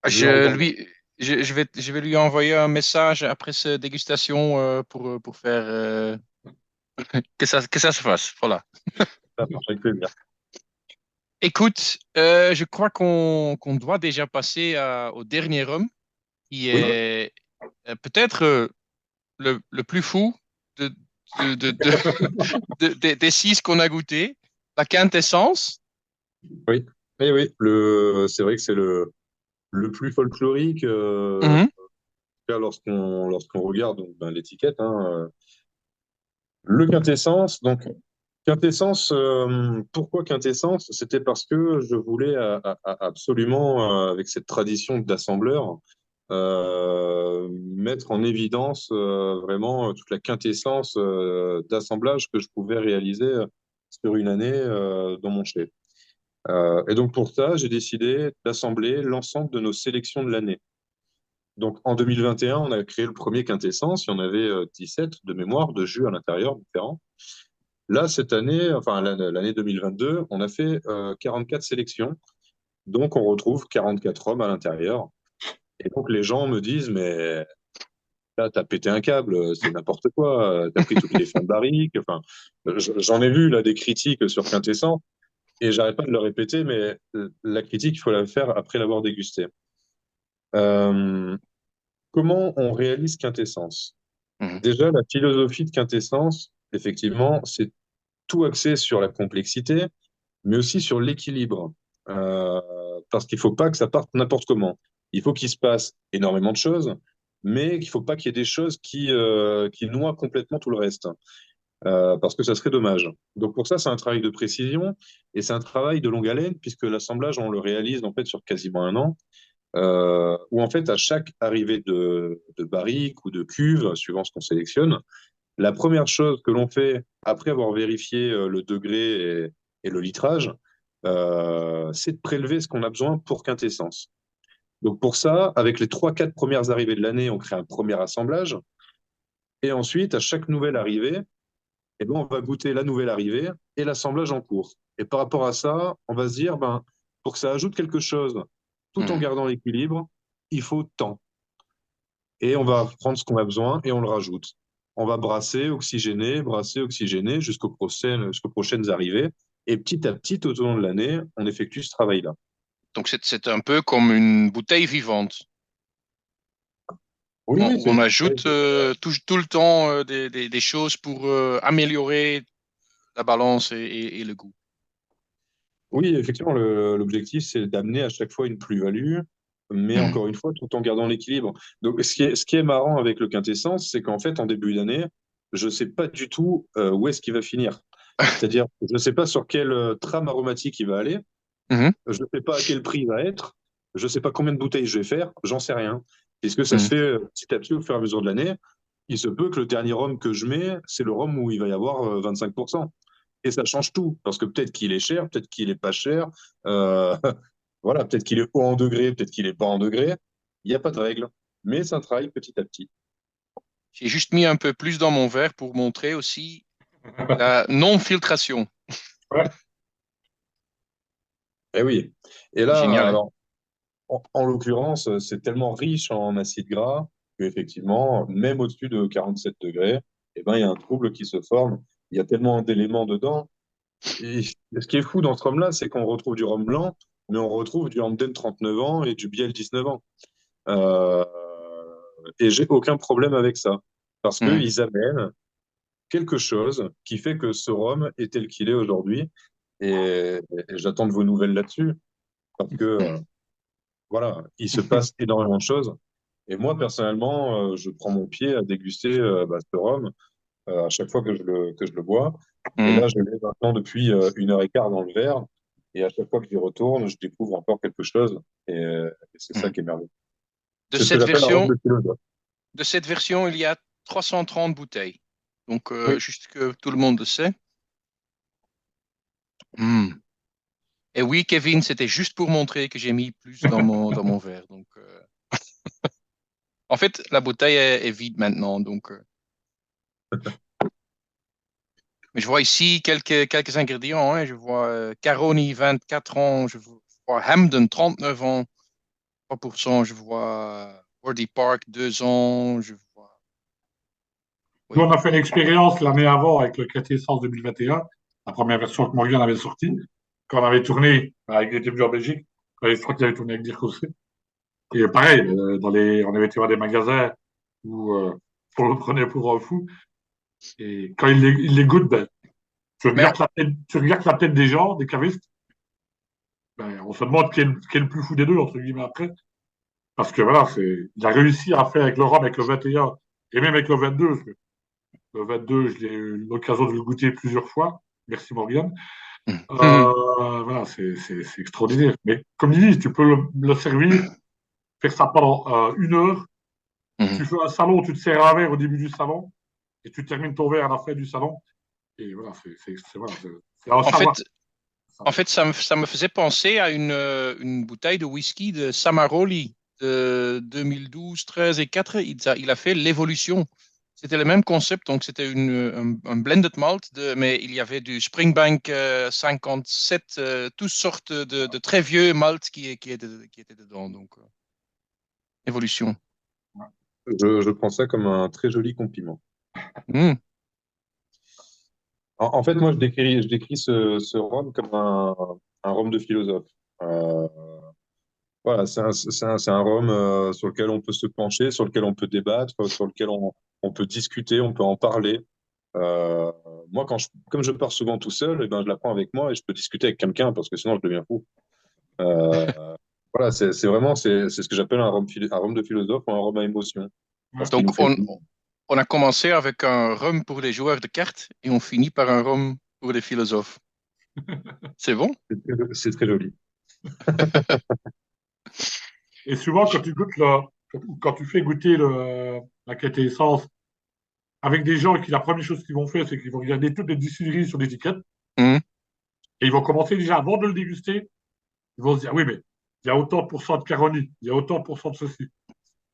je lui Je envoie un lui, je vais lui envoyer un message après cette dégustation pour faire que ça se fasse. Voilà. message avec plaisir. Écoute, je crois qu'on doit déjà passer au dernier rhum, qui Oui, est peut-être le plus fou de, de- des six qu'on a goûté, la quintessence. oui. Et oui, c'est vrai que c'est le plus folklorique. Mhm. Cas, lorsqu'on regarde donc, ben, l'étiquette, hein, le quintessence, donc quintessence, pourquoi quintessence? C'était parce que je voulais absolument, avec cette tradition d'assembleur, mettre en évidence vraiment toute la quintessence d'assemblage que je pouvais réaliser sur une année dans mon chai. Et donc pour ça, j'ai décidé d'assembler l'ensemble de nos sélections de l'année. Donc en 2021, on a créé le premier quintessence, il y en avait 17 de mémoire, de jus à l'intérieur, différents. Là, cette année, enfin l'année 2022, on a fait 44 sélections, donc on retrouve 44 hommes à l'intérieur. Et donc les gens me disent, mais là, t'as pété un câble, c'est n'importe quoi, t'as pris toutes les fins de barrique. Enfin, j'en ai vu là des critiques sur Quintessence, et j'arrête pas de le répéter, mais la critique, il faut la faire après l'avoir dégusté. Euh, Comment on réalise Quintessence? Mhm. Déjà, la philosophie de Quintessence, effectivement, c'est tout axé sur la complexité, mais aussi sur l'équilibre. Euh, Parce qu'il ne faut pas que ça parte n'importe comment. Il faut qu'il se passe énormément de choses, mais qu'il ne faut pas qu'il y ait des choses qui noient complètement tout le reste, parce que ça serait dommage. Donc pour ça, c'est un travail de précision et c'est un travail de longue haleine, puisque l'assemblage, on le réalise en fait sur quasiment un an, où en fait, à chaque arrivée de barrique ou de cuve, suivant ce qu'on sélectionne, la première chose que l'on fait après avoir vérifié le degré et le litrage, c'est de prélever ce qu'on a besoin pour quintessence. Donc pour ça, avec les 3-4 premières arrivées de l'année, on crée un premier assemblage. Et ensuite, à chaque nouvelle arrivée, eh ben, on va goûter la nouvelle arrivée et l'assemblage en cours. Et par rapport à ça, on va se dire, ben, pour que ça ajoute quelque chose, tout en Mhm. gardant l'équilibre, il faut tant. Et on va prendre ce qu'on a besoin et on le rajoute. On va brasser, oxygéner jusqu'aux prochaines arrivées. Et petit à petit, tout au long de l'année, on effectue ce travail-là. Donc, c'est un peu comme une bouteille vivante. Oui, oui, c'est On une ajoute bouteille. tout le temps des choses pour améliorer la balance et le goût. Oui, effectivement, l'objectif, c'est d'amener à chaque fois une plus-value, mais Mhm. encore une fois, tout en gardant l'équilibre. Donc, ce qui est marrant avec le quintessence, c'est qu'en fait, en début d'année, je ne sais pas du tout où est-ce qu'il va finir. C'est-à-dire, je ne sais pas sur quelle trame aromatique il va aller. Mhm. Je ne sais pas à quel prix il va être. Je ne sais pas combien de bouteilles je vais faire. J'en sais rien. Puisque ça se Mhm. fait petit à petit au fur et à mesure de l'année. Il se peut que le dernier rhum que je mets, c'est le rhum où il va y avoir 25%. Et ça change tout, parce que peut-être qu'il est cher, peut-être qu'il est pas cher, euh, voilà, peut-être qu'il est haut en degré, peut-être qu'il est pas en degré. Il n'y a pas de règle, mais ça travaille petit à petit. J'ai juste mis un peu plus dans mon verre pour montrer aussi la non-filtration. Ouais. Et oui. Et C'est là, génial, hein? alors, en l'occurrence, c'est tellement riche en acides gras qu'effectivement, même au-dessus de 47 degrés, eh ben, il y a un trouble qui se forme. Il y a tellement d'éléments dedans. Et ce qui est fou dans ce rhum-là, c'est qu'on retrouve du rhum blanc, mais on retrouve du Hamden 39 ans et du Biel 19 ans. Euh, et j'ai aucun problème avec ça, parce Mhm. qu'ils amènent quelque chose qui fait que ce rhum est tel qu'il est aujourd'hui. Et, et j'attends de vos nouvelles là-dessus, parce que voilà, il se passe énormément de choses. Et moi, personnellement, je prends mon pied à déguster ce rhum à chaque fois que je le bois. Et Mhm. là, je l'ai maintenant depuis 1 heure et quart dans le verre. Et à chaque fois que j'y retourne, je découvre encore quelque chose. Et c'est ça Mhm. qui est merveilleux. De C'est ce que cette j'appelle un rhum version, de philosophe. de cette version, il y a 330 bouteilles. Donc, Oui. juste que tout le monde le sait. Hmm. Et oui, Kevin, c'était juste pour montrer que j'ai mis plus dans mon verre. Donc, en fait, la bouteille est vide maintenant. Donc, mais je vois ici quelques ingrédients, hein. Je vois Caroni, 24 ans. Je vois Hamden, 39 ans, 3%. Je vois Wordy Park, 2 ans. Je vois. Nous, Oui. on a fait l'expérience l'année avant avec le Crété Essence 2021, la première version que Morgan avait sortie, quand on avait tourné avec les teams en Belgique. Je crois qu'il avait tourné avec Dirk aussi. Et pareil, on avait été voir des magasins où on le prenait pour un fou. Et quand il les goûte, ben, Mais tu regardes la tête des gens, des cavistes, ben, on se demande qui est le plus fou des deux, entre guillemets, après. Parce que voilà, il a réussi à faire avec le rhum, avec le 21 et même avec le 22. Parce que le 22, j'ai eu l'occasion de le goûter plusieurs fois. Merci Morgane. Voilà, c'est extraordinaire. Mais comme il dit, tu peux le servir, faire ça pendant 1 heure. Tu fais un salon, tu te sers un verre au début du salon et tu termines ton verre à la fin du salon. Et voilà, voilà, c'est un en savoir. fait, ça me faisait penser à une bouteille de whisky de Samaroli de 2012, 13 et 4. Il a fait l'évolution. C'était le même concept, donc c'était un blended malt, mais il y avait du Springbank 57, toutes sortes de très vieux malt qui étaient dedans. Donc, évolution. Je prends ça comme un très joli compliment. Mm. En fait, moi, je décris ce rhum comme un rhum de philosophe. Euh, voilà, c'est un rhum sur lequel on peut se pencher, sur lequel on peut débattre, sur lequel on peut discuter, on peut en parler. Euh, moi, comme je pars souvent tout seul, eh ben, je la prends avec moi et je peux discuter avec quelqu'un parce que sinon je deviens fou. Euh, voilà, c'est vraiment c'est ce que j'appelle un rhum de philosophe ou un rhum à émotion Ouais. parce qu'il Donc, nous fait vivre. on a commencé avec un rhum pour les joueurs de cartes et on finit par un rhum pour les philosophes. C'est bon? C'est très joli. Et souvent, quand tu fais goûter la quête essence avec des gens qui, la première chose qu'ils vont faire, c'est qu'ils vont regarder toutes les distilleries sur l'étiquette Mm. et ils vont commencer déjà avant de le déguster. Ils vont se dire, oui, mais il y a autant de pourcents de Caroni, il y a autant de pourcents de ceci.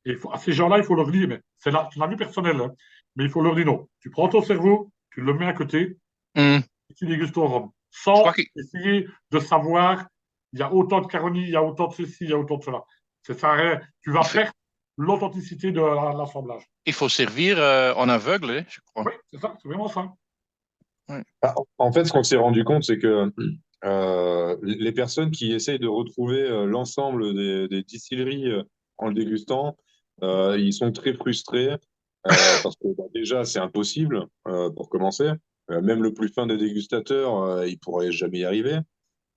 Et à ces gens-là, il faut leur dire, mais c'est l'avis personnel, hein, mais il faut leur dire non. Tu prends ton cerveau, tu le mets à côté Mm. et tu dégustes ton rhum. Je crois Sans qu'il essayer de savoir, il y a autant de Caroni, il y a autant de ceci, il y a autant de cela. C'est ça, hein. Tu vas fait- perdre l'authenticité de l'assemblage. il faut servir en aveugle, hein, je crois. Oui, c'est ça, c'est vraiment ça. Ouais. Ah, en fait, ce qu'on s'est rendu compte, c'est que les personnes qui essayent de retrouver l'ensemble des distilleries en le dégustant, ils sont très frustrés parce que bah, déjà, c'est impossible pour commencer. Même le plus fin des dégustateurs, il pourrait jamais y arriver.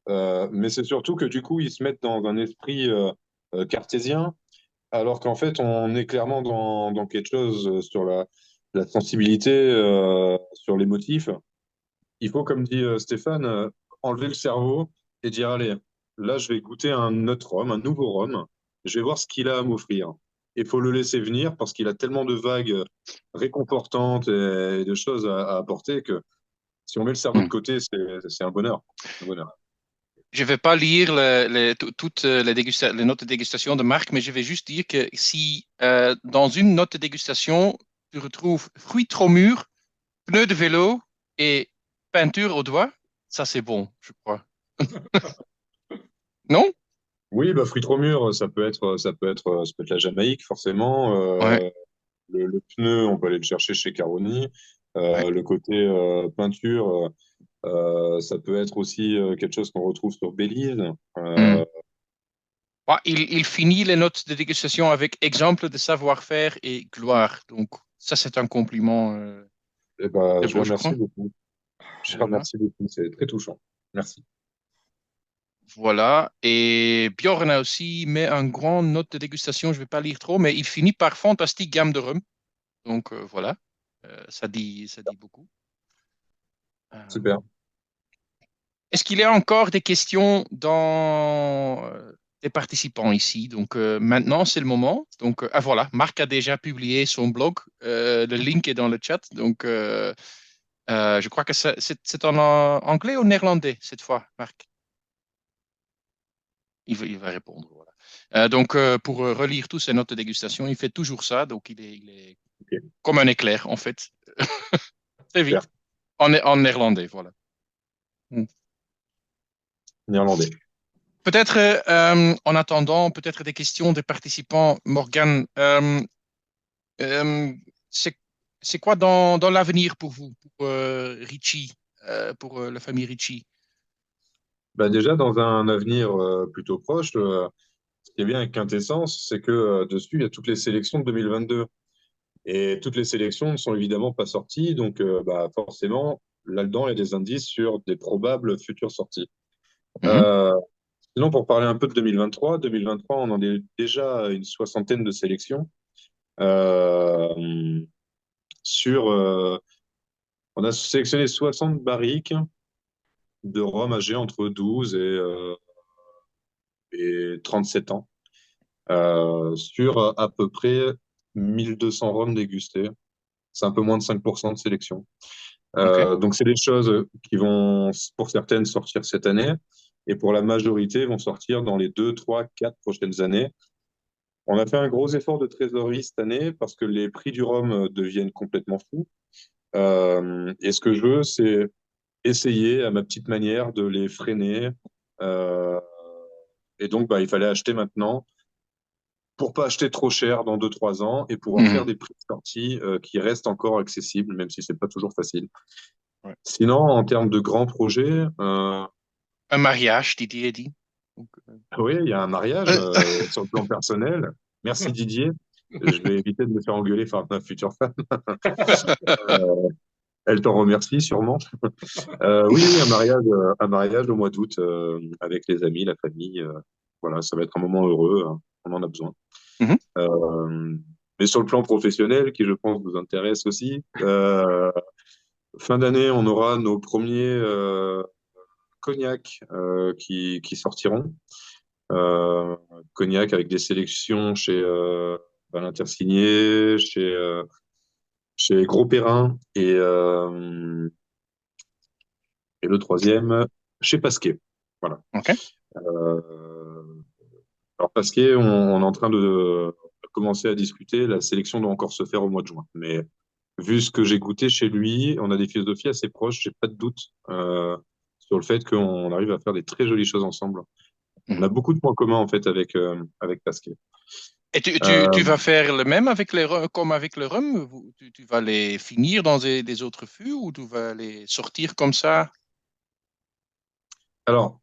Mais c'est surtout que du coup, ils se mettent dans un esprit cartésien, alors qu'en fait, on est clairement dans quelque chose sur la sensibilité, sur les motifs. Il faut, comme dit Stéphane, enlever le cerveau et dire, allez, là, je vais goûter un autre rhum, un nouveau rhum. Je vais voir ce qu'il a à m'offrir. Il faut le laisser venir parce qu'il a tellement de vagues réconfortantes et de choses à apporter que Si on met le cerveau de Hmm. côté, c'est un bonheur. Un bonheur. Je ne vais pas lire toutes les notes de dégustation de Marc, mais je vais juste dire que si dans une note de dégustation, tu retrouves fruits trop mûrs, pneus de vélo et peinture au doigt, ça c'est bon, je crois. Non? Oui, bah, fruits trop mûrs, ça peut être la Jamaïque, forcément. Ouais, Le pneu, on peut aller le chercher chez Caroni. ouais. Le côté peinture, ça peut être aussi quelque chose qu'on retrouve sur Belize. Hmm. Ah, il finit les notes de dégustation avec exemple de savoir-faire et gloire. Donc, ça, c'est un compliment Et ben, très je vous beau, je remercie crois. beaucoup. Je vous Voilà. remercie beaucoup. C'est très touchant. Merci. Voilà. Et Bjorn a aussi mis un grand note de dégustation. Je ne vais pas lire trop, mais il finit par fantastique gamme de rhum. Donc, voilà. Ça dit beaucoup. Euh, Super. Est-ce qu'il y a encore des questions dans des participants ici? Donc maintenant, c'est le moment. Donc voilà, Marc a déjà publié son blog. Le link est dans le chat. Donc je crois que c'est en anglais ou néerlandais cette fois, Marc? Il va répondre. Voilà. Donc pour relire tous ses notes de dégustation, il fait toujours ça. Donc il est Ok. comme un éclair en fait. Très Super. vite. En néerlandais, voilà. Hmm. Néerlandais. Peut-être, en attendant, peut-être des questions des participants. Morgan, euh, c'est, c'est quoi dans l'avenir pour vous, pour Richie, pour la famille Richie? Bah, déjà, dans un avenir plutôt proche, ce qui est bien avec Quintessence, c'est que dessus, il y a toutes les sélections de 2022. Et toutes les sélections ne sont évidemment pas sorties. Donc, bah, forcément, là-dedans, il y a des indices sur des probables futures sorties. Mhm. Euh, Sinon, pour parler un peu de 2023, on en est déjà à une soixantaine de sélections. Euh, sur, on a sélectionné 60 barriques de rhum âgés entre 12 et 37 ans, sur à peu près 1200 rhums dégustés. C'est un peu moins de 5% de sélection. OK. Donc, c'est des choses qui vont, pour certaines, sortir cette année et pour la majorité, vont sortir dans les 2, 3, 4 prochaines années. On a fait un gros effort de trésorerie cette année parce que les prix du rhum deviennent complètement fous. Et ce que je veux, c'est essayer à ma petite manière de les freiner. Euh, et donc, bah, il fallait acheter maintenant pour pas acheter trop cher dans 2, 3 ans et pouvoir faire Mhm. des prix de sortie qui restent encore accessibles, même si c'est pas toujours facile. Ouais. Sinon, en termes de grands projets, Un mariage, Didier dit. Donc, oui, il y a un mariage sur le plan personnel. Merci Didier. Je vais éviter de me faire engueuler par ma future femme. Elle t'en remercie sûrement. Oui, oui, un mariage au mois d'août avec les amis, la famille. Voilà, ça va être un moment heureux. Hein, on en a besoin. mhm. Euh, mais sur le plan professionnel, qui je pense vous intéresse aussi, fin d'année, on aura nos premiers cognacs qui sortiront. Euh, Cognac avec des sélections chez Valentin Signé, chez Gros Perrin et le troisième chez Pasquet. Voilà. OK. Euh, alors Pasquet, on est en train de commencer à discuter. La sélection doit encore se faire au mois de juin. Mais vu ce que j'ai goûté chez lui, on a des philosophies assez proches. J'ai pas de doute sur le fait qu'on arrive à faire des très jolies choses ensemble. On Mhm. a beaucoup de points communs en fait avec Pasquet. Et tu Euh, vas faire le même avec comme avec le rhum? Tu vas les finir dans des autres fûts ou tu vas les sortir comme ça? alors,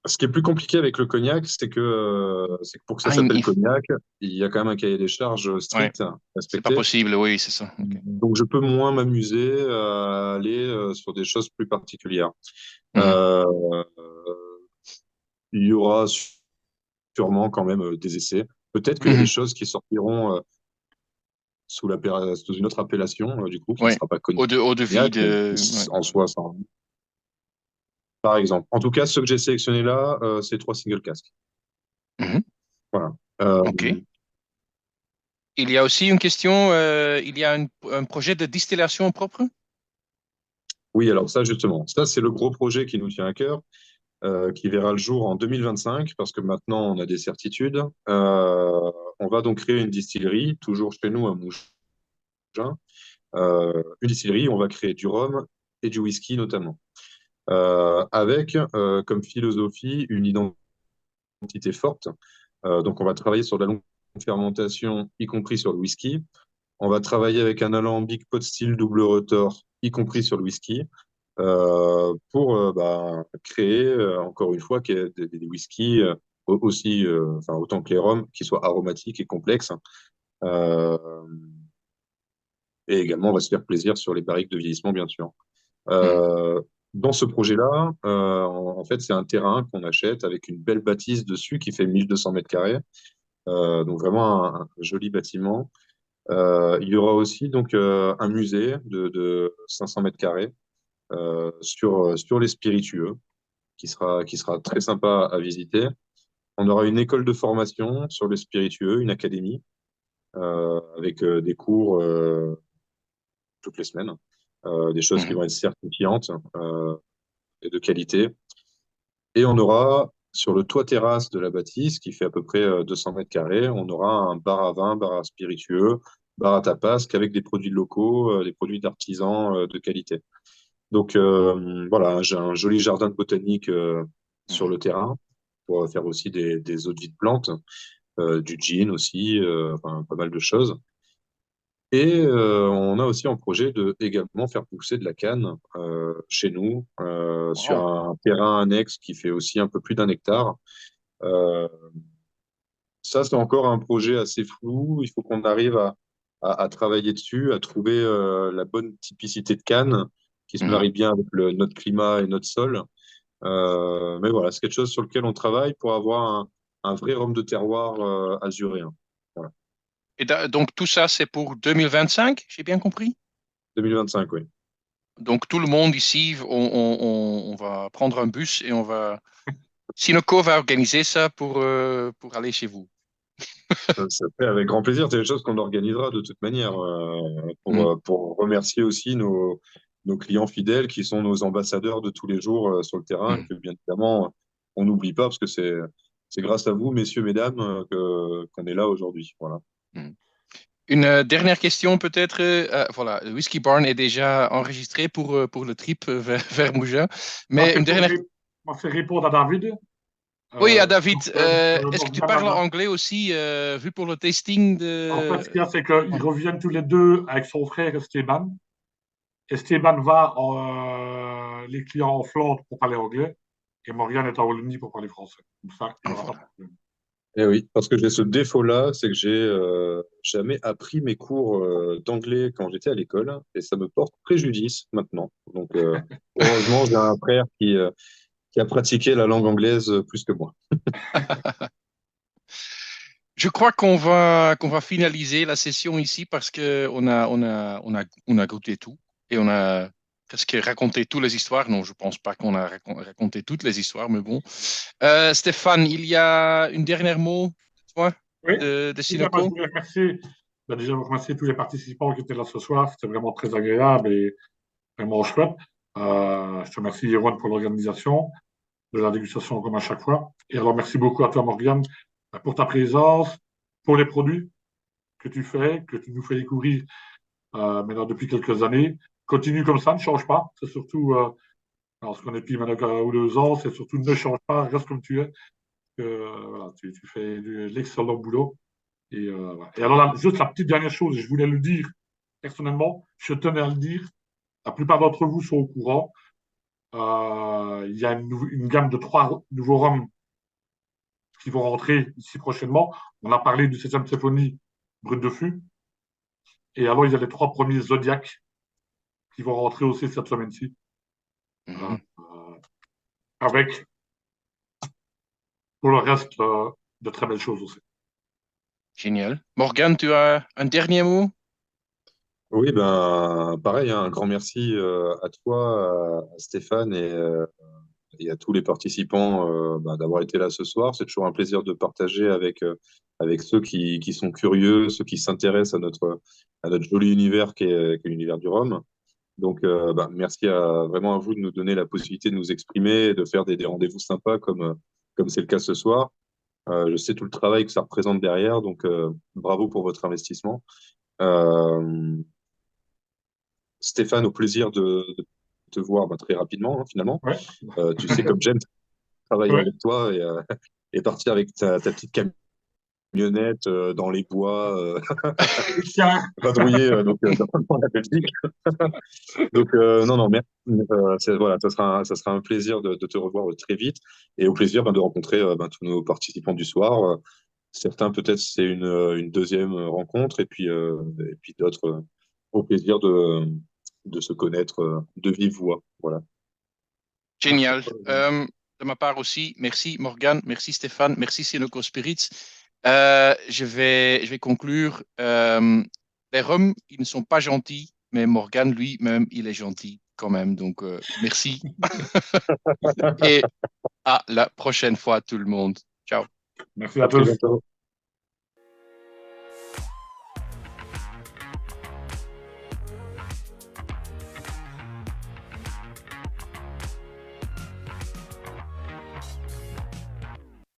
ce qui est plus compliqué avec le cognac, c'est que pour que ça Ah, s'appelle cognac, il y a quand même un cahier des charges ouais, strict à c'est pas respecter. possible, oui, c'est ça. OK. Donc, je peux moins m'amuser à aller sur des choses plus particulières. Mhm. Euh, il y aura sûrement quand même des essais. Peut-être qu'il y a des Mhm. choses qui sortiront sous une autre appellation, du coup, qui ne Ouais. sera pas Eau de vie cognac, mais ouais. en soi, ça, par exemple. En tout cas, ceux que j'ai sélectionnés là, c'est 3 single casques. Mhm. Voilà. Euh, OK. Il y a aussi une question, il y a un projet de distillation propre? Oui, alors ça, justement, ça, c'est le gros projet qui nous tient à cœur, qui verra le jour en 2025, parce que maintenant, on a des certitudes. On va donc créer une distillerie, toujours chez nous à Mougins, une distillerie où on va créer du rhum et du whisky notamment, avec comme philosophie une identité forte. Donc, on va travailler sur la longue fermentation, y compris sur le whisky. On va travailler avec un alambic pot still double rotor, y compris sur le whisky, pour créer, encore une fois, qu'il y ait des whiskies aussi, enfin, autant que les rhums, qui soient aromatiques et complexes. Euh, et également, on va se faire plaisir sur les barriques de vieillissement, bien sûr. Mhm. Dans ce projet-là, en fait, c'est un terrain qu'on achète avec une belle bâtisse dessus qui fait 1200 mètres carrés. Donc vraiment un joli bâtiment. Il y aura aussi donc un musée de 500 mètres carrés sur les spiritueux qui sera très sympa à visiter. On aura une école de formation sur les spiritueux, une académie avec des cours toutes les semaines, des choses qui Mhm. vont être certifiantes et de qualité. Et on aura sur le toit terrasse de la bâtisse, qui fait à peu près 200 mètres carrés, on aura un bar à vin, bar à spiritueux, bar à tapas, qu'avec des produits locaux, des produits d'artisans de qualité. Donc voilà, j'ai un joli jardin de botanique sur Mhm. le terrain pour faire aussi des eaux de vie de plantes, du gin aussi, enfin, pas mal de choses. Et on a aussi en projet de également faire pousser de la canne chez nous sur Wow. un terrain annexe qui fait aussi un peu plus d'un hectare. Euh, Ça, c'est encore un projet assez flou. Il faut qu'on arrive à travailler dessus, à trouver la bonne typicité de canne qui se Mhm. marie bien avec notre climat et notre sol. Mais voilà, c'est quelque chose sur lequel on travaille pour avoir un vrai rhum de terroir azuréen. Voilà. Et donc tout ça, c'est pour 2025, j'ai bien compris? 2025, oui. Donc tout le monde ici, on va prendre un bus et on va... Sinoco va organiser ça pour aller chez vous. Ça fait avec grand plaisir. C'est des choses qu'on organisera de toute manière Mhm. pour remercier aussi nos clients fidèles qui sont nos ambassadeurs de tous les jours sur le terrain, Mhm. que bien évidemment, on n'oublie pas parce que c'est grâce à vous, messieurs, mesdames, qu'on est là aujourd'hui. Voilà. Mhm. Une dernière question peut-être. Voilà, le Whisky Barn est déjà enregistré pour le trip vers Mougins. Moi, Mais c'est une pour dernière... moi, c'est répondre à David. Oui, à Donc, David. Est-ce que tu Morgane parles anglais aussi, vu pour le tasting en fait, ce qu'il y de... a, c'est qu'ils reviennent tous les deux avec son frère Esteban. Esteban va les clients en Flandre pour parler anglais et Morgane est en Wallonie pour parler français. Comme ça, il n'y Ah, aura pas de voilà. problème. Et oui, parce que j'ai ce défaut-là, c'est que j'ai jamais appris mes cours d'anglais quand j'étais à l'école et ça me porte préjudice maintenant. Donc, heureusement, j'ai un frère qui a pratiqué la langue anglaise plus que moi. Je crois qu'on va finaliser la session ici parce que on a goûté tout et on a presque raconté toutes les histoires. Non, je pense pas qu'on a raconté toutes les histoires, mais bon. Stéphane, il y a une dernière mot, toi, Oui, de oui, moi, je Sinoco? voulais remercier, déjà vous remercier tous les participants qui étaient là ce soir. C'était vraiment très agréable et vraiment chouette. Je te remercie, Yvonne, pour l'organisation de la dégustation comme à chaque fois. Et alors, merci beaucoup à toi, Morgane, pour ta présence, pour les produits que tu fais, que tu nous fais découvrir maintenant depuis quelques années. Continue comme ça, ne change pas. C'est surtout, alors ce qu'on est depuis maintenant 1 ou 2 ans, c'est surtout ne change pas, reste comme tu es. Voilà, tu fais de l'excellent boulot. Voilà. Et alors, là, juste la petite dernière chose, je voulais le dire personnellement, je tenais à le dire. La plupart d'entre vous sont au courant. Il y a une gamme de 3 nouveaux rhums qui vont rentrer ici prochainement. On a parlé du 7e symphonie Brut de Fût. Et alors, il y a les 3 premiers Zodiac qui vont rentrer aussi cette semaine-ci. Euh, Mhm. avec, pour le reste, de très belles choses aussi. Génial. Morgane, tu as un dernier mot? Oui, ben pareil, hein, un grand merci à toi, à Stéphane et à tous les participants d'avoir été là ce soir. C'est toujours un plaisir de partager avec ceux qui sont curieux, ceux qui s'intéressent à notre joli univers qui est l'univers du Rhum. Donc, merci vraiment à vous de nous donner la possibilité de nous exprimer, de faire des rendez-vous sympas comme c'est le cas ce soir. Je sais tout le travail que ça représente derrière, donc bravo pour votre investissement. Euh, Stéphane, au plaisir de te voir très rapidement, hein, finalement. Ouais. Tu sais, comme j'aime travailler Ouais. avec toi et partir avec ta petite camionnette dans les bois, Tiens, vadrouiller dans la Belgique. Donc, non, non, merci. Voilà, ça sera un plaisir de te revoir très vite et au plaisir de rencontrer tous nos participants du soir. Certains, peut-être, c'est une deuxième rencontre et puis d'autres, au plaisir de se connaître de vive voix. Voilà. merci Génial. pour De ma part aussi, merci Morgan, merci Stéphane, merci Sinoco Spirits. Je vais conclure. Les Roms, ils ne sont pas gentils, mais Morgan lui-même, il est gentil quand même. Donc, merci. Et à la prochaine fois, tout le monde. Ciao. merci à À très tous. bientôt.